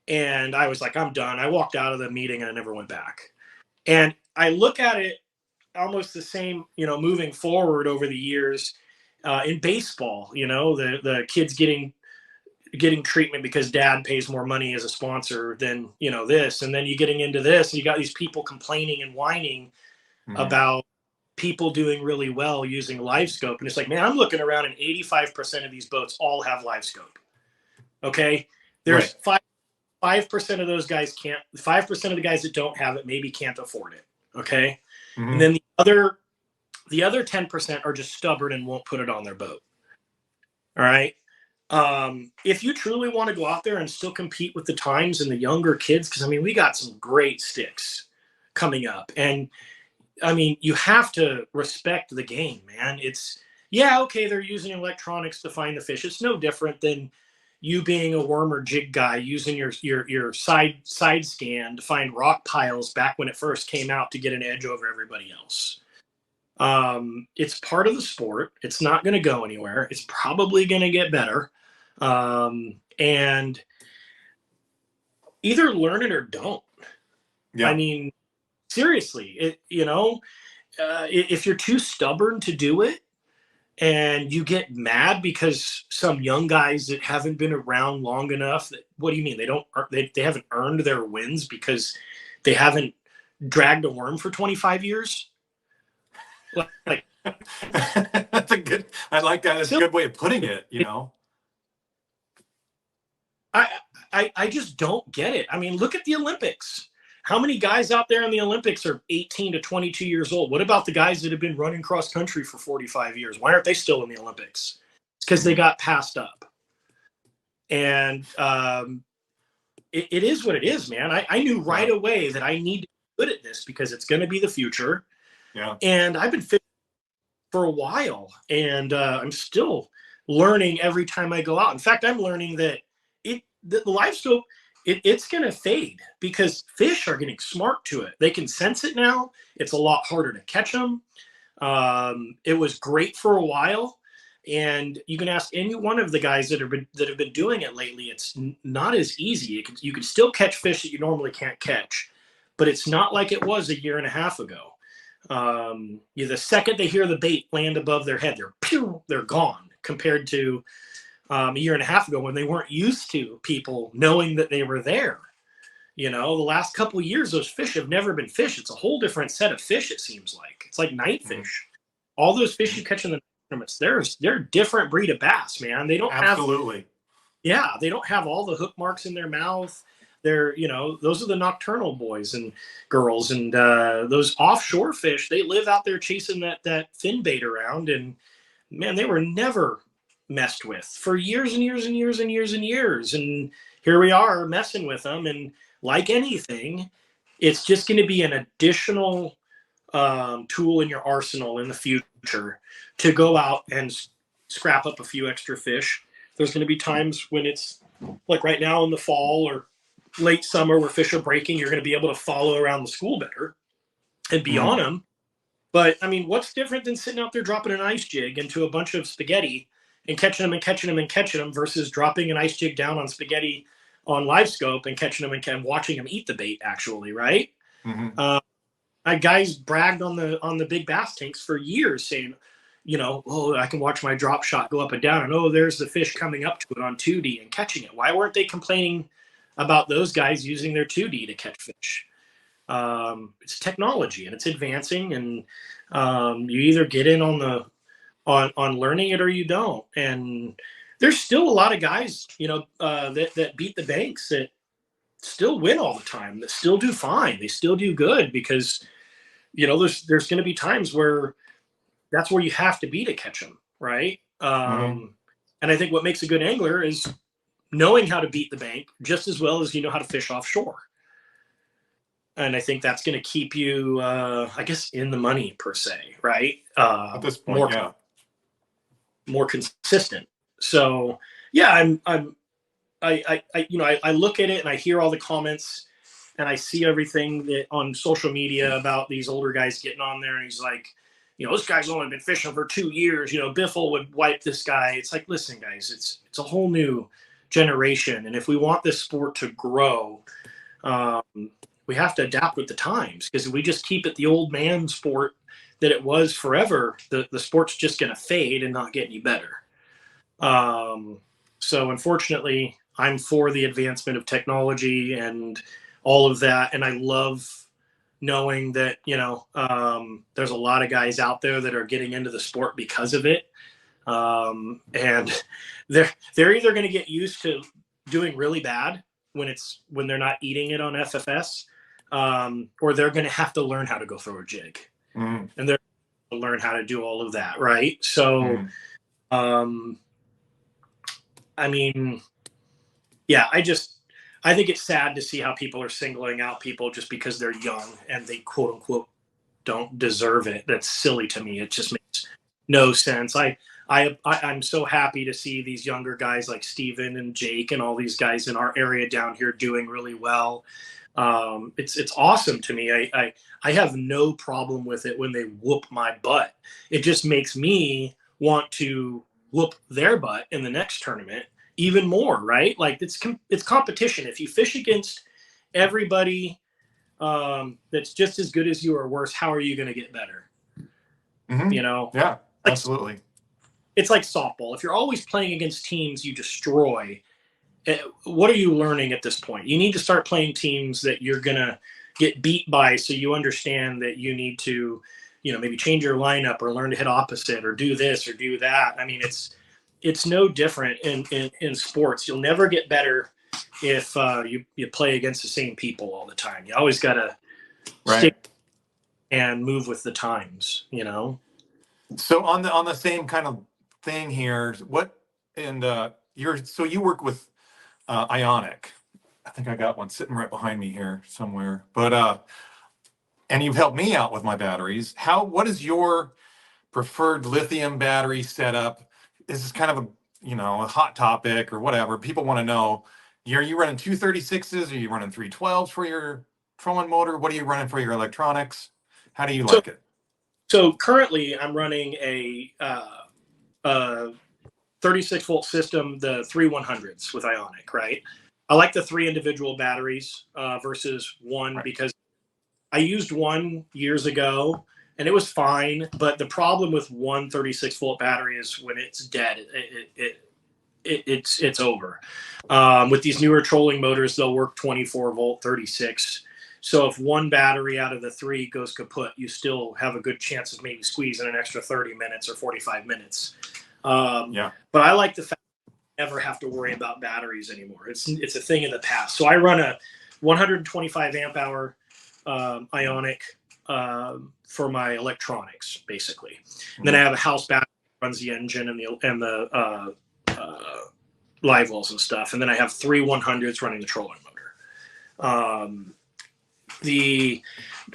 And I was like, I'm done. I walked out of the meeting and I never went back. And I look at it almost the same, moving forward over the years in baseball, the kids getting treatment because dad pays more money as a sponsor than, this. And then you getting into this and you got these people complaining and whining about people doing really well using live scope. And it's like, man, I'm looking around and 85% of these boats all have live scope. Okay. There's 5% of those guys 5% of the guys that don't have it maybe can't afford it. Okay. And then the other 10% are just stubborn and won't put it on their boat. All right. If you truly want to go out there and still compete with the times and the younger kids, because we got some great sticks coming up, and you have to respect the game, man. It's okay, they're using electronics to find the fish. It's no different than you being a worm or jig guy using your side scan to find rock piles back when it first came out to get an edge over everybody else. It's part of the sport. It's not going to go anywhere. It's probably going to get better. And either learn it or don't. Yeah. seriously, if you're too stubborn to do it and you get mad because some young guys that haven't been around long enough, what do you mean they haven't earned their wins because they haven't dragged a worm for 25 years? Like That's a good. I like that. That's a good way of putting it. I just don't get it. I mean, look at the Olympics. How many guys out there in the Olympics are 18 to 22 years old? What about the guys that have been running cross country for 45 years? Why aren't they still in the Olympics? It's because they got passed up. And it is what it is, man. I knew right away that I need to be good at this because it's going to be the future. Yeah. And I've been fishing for a while, and I'm still learning every time I go out. In fact, I'm learning that the live scope, it's going to fade because fish are getting smart to it. They can sense it now. It's a lot harder to catch them. It was great for a while, and you can ask any one of the guys that have been doing it lately. It's not as easy. You can still catch fish that you normally can't catch, but it's not like it was a year and a half ago. The second they hear the bait land above their head, they're gone, compared to a year and a half ago when they weren't used to people knowing that they were there. The last couple of years, those fish have never been fish. It's a whole different set of fish, it seems like. It's like night fish. All those fish you catch in the tournaments, they're a different breed of bass, man. They don't Absolutely. they don't have all the hook marks in their mouth. They're, those are the nocturnal boys and girls. And those offshore fish, they live out there chasing that fin bait around. And, man, they were never messed with for years and years and years and years and years. And here we are messing with them. And like anything, it's just going to be an additional tool in your arsenal in the future to go out and scrap up a few extra fish. There's going to be times when it's like right now in the fall or late summer where fish are breaking, you're going to be able to follow around the school better and be on them. But I mean, what's different than sitting out there dropping an ice jig into a bunch of spaghetti and catching them and catching them and catching them versus dropping an ice jig down on spaghetti on live scope and catching them and watching them eat the bait, actually, right? Guys bragged on the big bass tanks for years saying, I can watch my drop shot go up and down, and there's the fish coming up to it on 2D and catching it. Why weren't they complaining about those guys using their 2D to catch fish? It's technology and it's advancing, and you either get in on learning it or you don't. And there's still a lot of guys, that beat the banks that still win all the time, that still do fine. They still do good because, there's going to be times where that's where you have to be to catch them, right? And I think what makes a good angler is knowing how to beat the bank just as well as you know how to fish offshore. And I think that's going to keep you, I guess, in the money per se, right? At this point, more consistent. So yeah, I look at it and I hear all the comments and I see everything that on social media about these older guys getting on there, and he's like, this guy's only been fishing for 2 years. Biffle would wipe this guy. It's like, listen, guys, it's a whole new generation, and if we want this sport to grow, we have to adapt with the times, because if we just keep it the old man sport that it was forever, the sport's just going to fade and not get any better. So unfortunately, I'm for the advancement of technology and all of that, and I love knowing that there's a lot of guys out there that are getting into the sport because of it, and they're either going to get used to doing really bad when they're not eating it on FFS, or they're going to have to learn how to go throw a jig, and they're going to learn how to do all of that, right? So I mean, yeah, I think it's sad to see how people are singling out people just because they're young and they quote unquote don't deserve it. That's silly to me. It just makes no sense. I'm so happy to see these younger guys like Steven and Jake and all these guys in our area down here doing really well. It's awesome to me. I have no problem with it when they whoop my butt. It just makes me want to whoop their butt in the next tournament even more, right? Like it's competition. If you fish against everybody that's just as good as you or worse, how are you going to get better? Mm-hmm. You know, Yeah, like, absolutely. it's like softball. If you're always playing against teams you destroy, what are you learning at this point? You need to start playing teams that you're going to get beat by, so you understand that you need to, maybe change your lineup or learn to hit opposite or do this or do that. I mean, it's no different in sports. You'll never get better if you play against the same people all the time. You always got to Right. stick and move with the times, So on the same kind of thing here, what and you work with Ionic. I think I got one sitting right behind me here somewhere. But and you've helped me out with my batteries. What is your preferred lithium battery setup? Is this kind of a hot topic or whatever? People want to know. Are you running 236s? Are you running 312s for your trolling motor? What are you running for your electronics? How do you So like it? so currently I'm running a 36-volt system, the 3100s with Ionic, right? I like the 3 individual batteries versus one, Right. because I used one years ago and it was fine. But the problem with one 36-volt battery is when it's dead, it's over. With these newer trolling motors, they'll work 24-volt, 36. So if one battery out of the 3 goes kaput, you still have a good chance of maybe squeezing an extra 30 minutes or 45 minutes. Yeah. But I like the fact that I never have to worry about batteries anymore. It's a thing of the past. So I run a 125 amp hour Ionic for my electronics, basically. And then I have a house battery that runs the engine and the live wells and stuff. And then I have 3 100s running the trolling motor.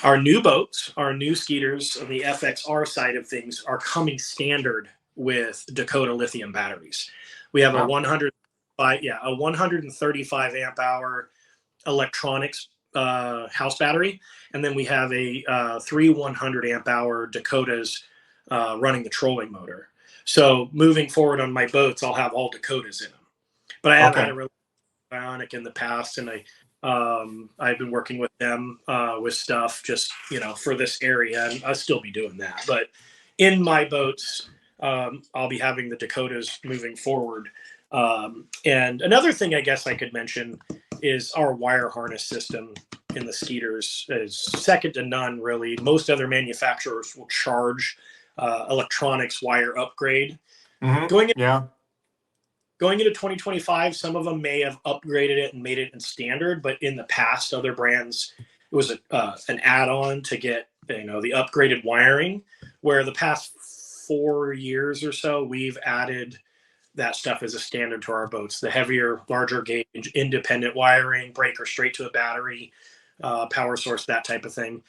Our new boats, our new Skeeters on the FXR side of things are coming standard with Dakota lithium batteries. We have a 135 amp hour electronics house battery, and then we have a 3 100 amp hour Dakotas running the trolling motor. So moving forward on my boats, I'll have all Dakotas in them. But I have had a really Ionic in the past, and I've been working with them with stuff just for this area, and I'll still be doing that. But in my boats, I'll be having the Dakotas moving forward. And another thing I guess I could mention is our wire harness system in the Skeeters is second to none, really. Most other manufacturers will charge electronics wire upgrade. Mm-hmm. Going into 2025, some of them may have upgraded it and made it in standard, but in the past, other brands, it was an add-on to get the upgraded wiring. Where the past 4 years or so, we've added that stuff as a standard to our boats: the heavier, larger gauge, independent wiring, breaker straight to a battery, power source, that type of thing.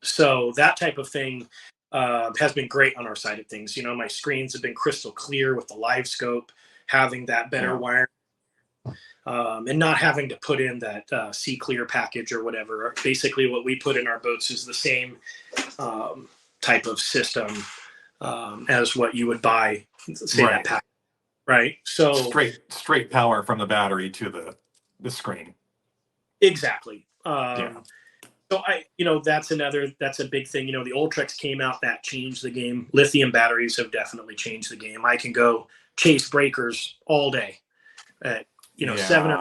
So that type of thing has been great on our side of things. My screens have been crystal clear with the live scope, having that better wiring, and not having to put in that C Clear package or whatever. Basically, what we put in our boats is the same type of system as what you would buy, say, that package, right? So straight power from the battery to the screen. Exactly. So that's a big thing. The Ultrex came out, that changed the game. Lithium batteries have definitely changed the game. I can go chase breakers all day at 7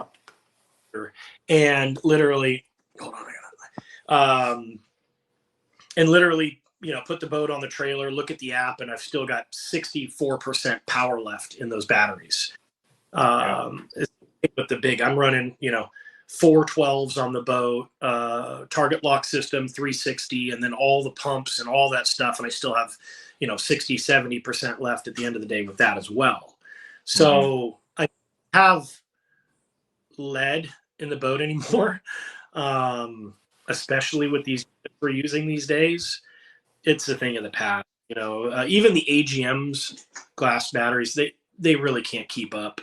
and literally hold on, and literally put the boat on the trailer, look at the app, and I've still got 64% power left in those batteries. With the big, I'm running 412s on the boat, target lock system 360, and then all the pumps and all that stuff, and I still have 60-70% left at the end of the day with that as well. So I have lead in the boat anymore, especially with these we're using these days. It's a thing of the past. Even the AGM's glass batteries, they really can't keep up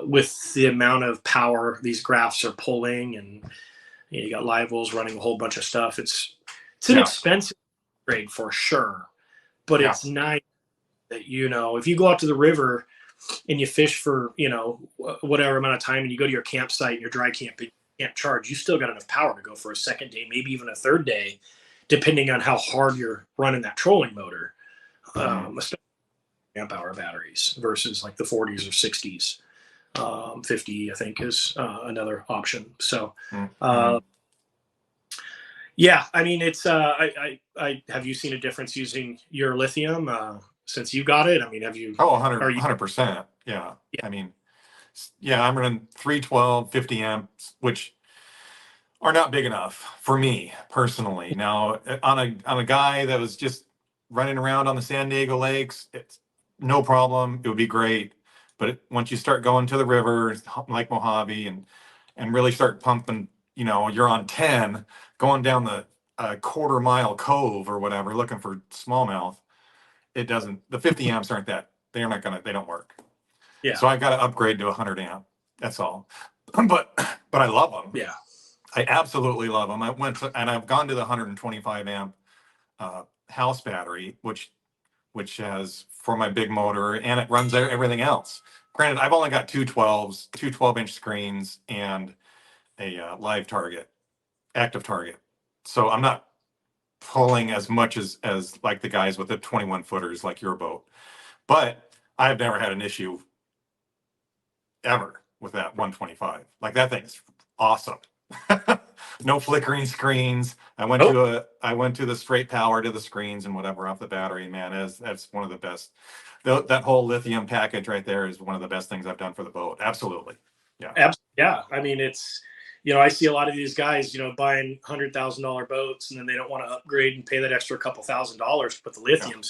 with the amount of power these graphs are pulling, and you got live wells running a whole bunch of stuff. It's an expensive grade for sure, but it's nice that if you go out to the river and you fish for whatever amount of time, and you go to your campsite and you're dry camping, can't charge, you still got enough power to go for a second day, maybe even a third day, depending on how hard you're running that trolling motor. Especially amp hour batteries versus like the 40s or 60s. 50, I think, is another option. So, yeah, I mean, it's. I have you seen a difference using your lithium since you got it? I mean, have you? Oh, 100%. Yeah. Yeah. I mean, yeah, I'm running 312, 50 amps, which are not big enough for me personally. Now, on a guy that was just running around on the San Diego lakes, it's no problem. It would be great. But once you start going to the river, like Mojave, and really start pumping, you're on 10, going down the quarter-mile cove or whatever, looking for smallmouth. It doesn't. The 50 amps aren't that. They're not gonna. They don't work. Yeah. So I got to upgrade to 100 amp. That's all. But I love them. Yeah. I absolutely love them. I've gone to the 125 amp house battery, which has for my big motor, and it runs everything else. Granted, I've only got two 12-inch screens, and a live target, active target. So I'm not pulling as much as like the guys with the 21 footers like your boat. But I've never had an issue ever with that 125. Like that thing's awesome. No flickering screens. I went to the straight power to the screens and whatever off the battery. Man, that's one of the best. That whole lithium package right there is one of the best things I've done for the boat. Absolutely. Yeah. Yeah. I mean, it's, I see a lot of these guys, buying $100,000 boats, and then they don't want to upgrade and pay that extra couple $1,000 to put the lithium.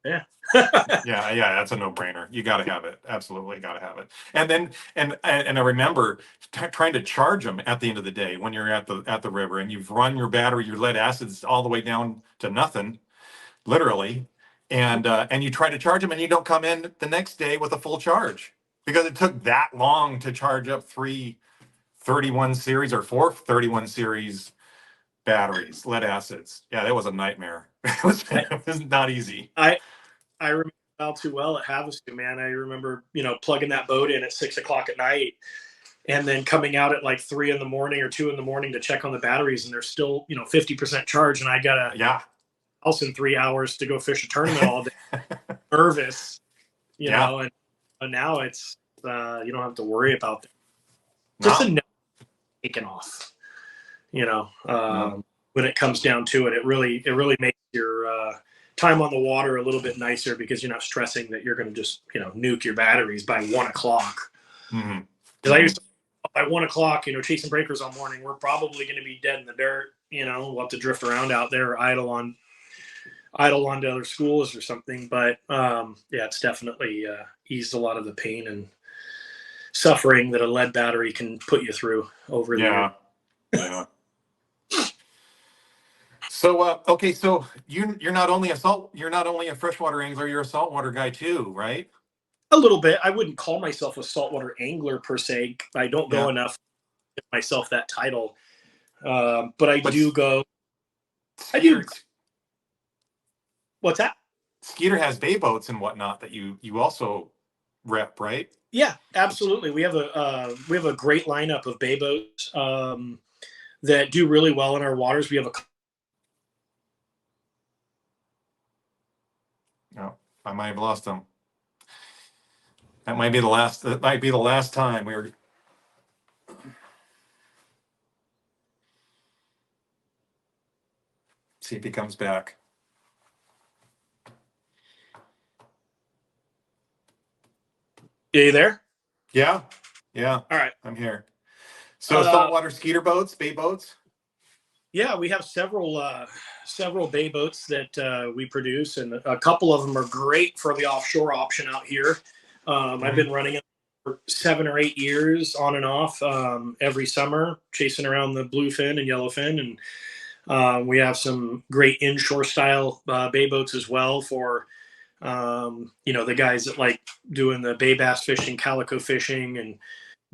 Yeah. Yeah, that's a no-brainer. You got to have it. Absolutely got to have it. And then I remember trying to charge them at the end of the day when you're at the river and you've run your battery, your lead acids all the way down to nothing, literally, and you try to charge them and you don't come in the next day with a full charge because it took that long to charge up 331 series or 431 series batteries, lead acids. Yeah, that was a nightmare. It was not easy. I remember all too well at Havasu, man. I remember, plugging that boat in at 6:00 at night and then coming out at like 3 in the morning or 2 in the morning to check on the batteries, and they're still, 50% charge. And I got a house in 3 hours to go fish a tournament all day. Nervous, know, and now it's, you don't have to worry about that. Just a taken off, when it comes down to it, it really makes your, time on the water a little bit nicer because you're not stressing that you're going to just nuke your batteries by 1:00. Mm-hmm. Because I used to, by 1:00, chasing breakers all morning, we're probably going to be dead in the dirt. We'll have to drift around out there, idle onto other schools or something. But it's definitely eased a lot of the pain and suffering that a lead battery can put you through over the year. Yeah. So okay, so you're not only a freshwater angler, you're a saltwater guy too, right? A little bit. I wouldn't call myself a saltwater angler per se. I don't go enough to give myself that title, but I do go. Skeeter, What's that? Skeeter has bay boats and whatnot that you also rep, right? Yeah, absolutely. We have a great lineup of bay boats that do really well in our waters. We have a. No, I might have lost them. That might be the last. That might be the last time we were. See if he comes back. Are you there? Yeah. All right. I'm here. So saltwater Skeeter boats, bay boats. Yeah, we have several bay boats that we produce, and a couple of them are great for the offshore option out here. I've been running it for 7 or 8 years on and off every summer, chasing around the bluefin and yellowfin, and we have some great inshore style bay boats as well for the guys that like doing the bay bass fishing, calico fishing, and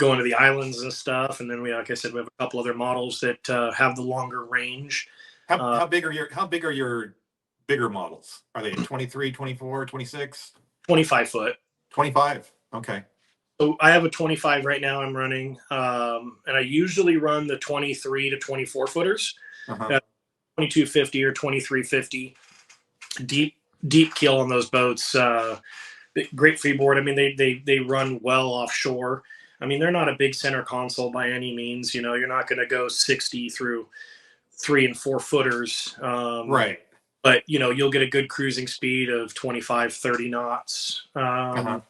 going to the islands and stuff. And then like I said, we have a couple other models that have the longer range. How big are your bigger models? Are they 23, 24, 26? 25 foot. 25. Okay. So I have a 25 right now I'm running, and I usually run the 23 to 24 footers, Uh-huh. 2250 or 2350. Deep keel on those boats. Great freeboard. I mean, they run well offshore. I mean, they're not a big center console by any means. You're not going to go 60 through 3 and 4 footers. Right. But you'll get a good cruising speed of 25, 30 knots. Uh-huh.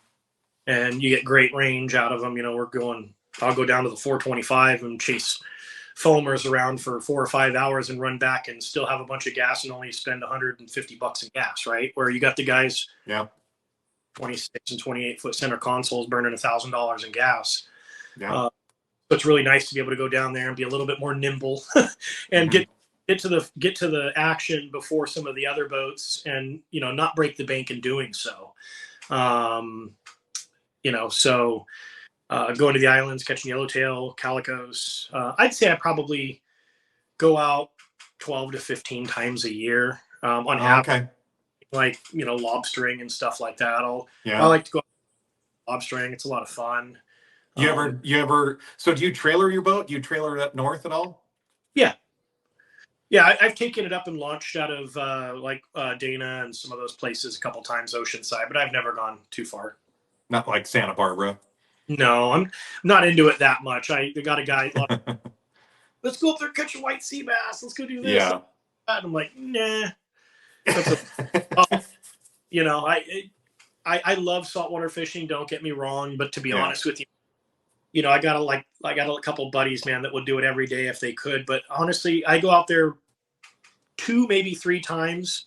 And you get great range out of them. I'll go down to the 425 and chase foamers around for 4 or 5 hours and run back and still have a bunch of gas and only spend $150 in gas, right? Where you got the guys, 26 and 28 foot center consoles burning $1,000 in gas. Yeah. So it's really nice to be able to go down there and be a little bit more nimble and get to the action before some of the other boats, and not break the bank in doing so. Going to the islands, catching yellowtail, calicos. I'd say I probably go out 12 to 15 times a year on average. Okay. Like lobstering and stuff like that. Yeah. I like to go lobstering. It's a lot of fun. You ever? So do you trailer your boat? Do you trailer it up north at all? Yeah. I've taken it up and launched out of Dana and some of those places a couple times oceanside, but I've never gone too far. Not like Santa Barbara. No, I'm not into it that much. I got a guy. Let's go up there, catch a white sea bass. Let's go do this. Yeah. And I'm like, nah. I love saltwater fishing. Don't get me wrong, but to be honest with you, I got a couple buddies, man, that would do it every day if they could. But honestly, I go out there 2, maybe 3 times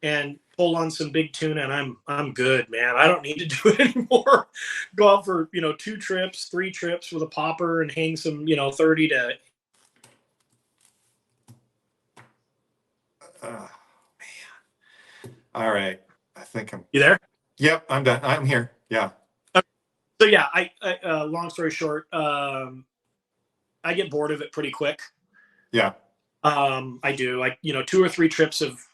and pull on some big tuna, and I'm good, man. I don't need to do it anymore. Go out for 2 trips, 3 trips with a popper and hang some 30 to. Oh man. All right. I think I'm. You there? Yep, I'm done. I'm here. Yeah. So yeah, I long story short, I get bored of it pretty quick. Yeah. I do. 2 or 3 trips of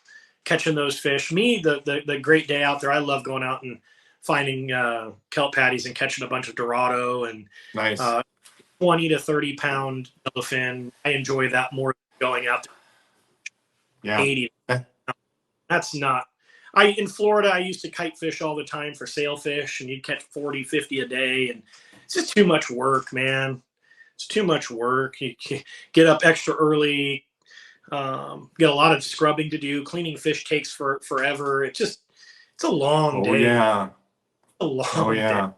catching those fish. Me, the great day out there, I love going out and finding kelp patties and catching a bunch of Dorado and Nice. 20 to 30 pound yellowfin. I enjoy that more than going out to 80. That's not. In Florida, I used to kite fish all the time for sailfish, and you'd catch 40, 50 a day, and it's just too much work, man. It's too much work. You get up extra early, get a lot of scrubbing to do. Cleaning fish takes forever. It's a long day. Yeah. A long day.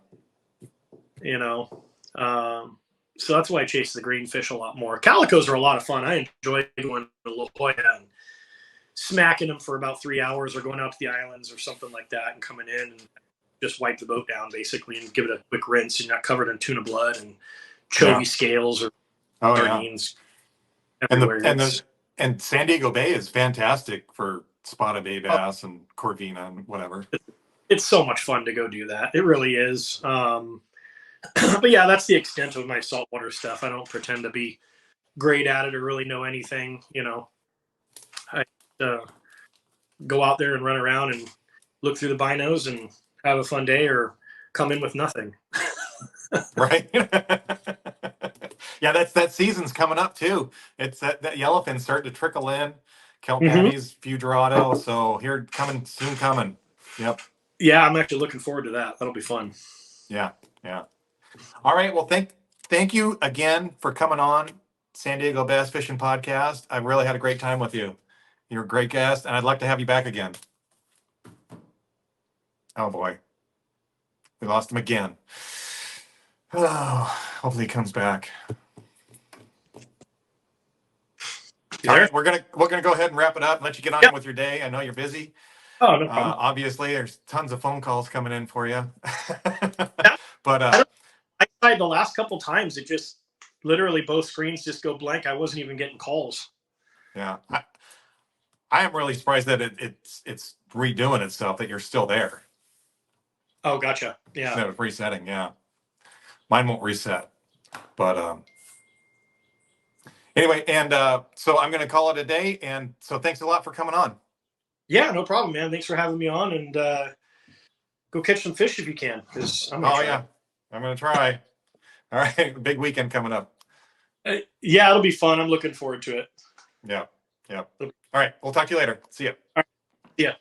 So that's why I chase the green fish a lot more. Calicos are a lot of fun. I enjoy going to La Jolla and smacking them for about 3 hours, or going out to the islands or something like that and coming in and just wipe the boat down basically and give it a quick rinse. You're not covered in tuna blood and chovy scales or sardines. And San Diego Bay is fantastic for spotted bay bass and corvina and whatever. It's so much fun to go do that. It really is. But yeah, that's the extent of my saltwater stuff. I don't pretend to be great at it or really know anything. I go out there and run around and look through the binos and have a fun day, or come in with nothing. Right. Yeah, that season's coming up too. It's that yellowfin's starting to trickle in. Kelp patties, few Dorado. So here soon coming. Yep. Yeah, I'm actually looking forward to that. That'll be fun. Yeah. All right. Well, thank you again for coming on San Diego Bass Fishing Podcast. I really had a great time with you. You're a great guest, and I'd like to have you back again. Oh boy, we lost him again. Oh, hopefully he comes back. All right, we're gonna go ahead and wrap it up and let you get on with your day. I know you're busy. Oh, no problem. Obviously, there's tons of phone calls coming in for you. But I tried the last couple times. It just literally both screens just go blank. I wasn't even getting calls. Yeah, I am really surprised that it's redoing itself, that you're still there. Oh, gotcha. Yeah. Instead of resetting, yeah. Mine won't reset. But anyway, and so I'm going to call it a day. And so thanks a lot for coming on. Yeah, no problem, man. Thanks for having me on, and go catch some fish if you can. 'Cause I'm yeah. I'm going to try. All right. Big weekend coming up. Yeah, it'll be fun. I'm looking forward to it. Yeah. Yeah. All right. We'll talk to you later. See ya. Yeah.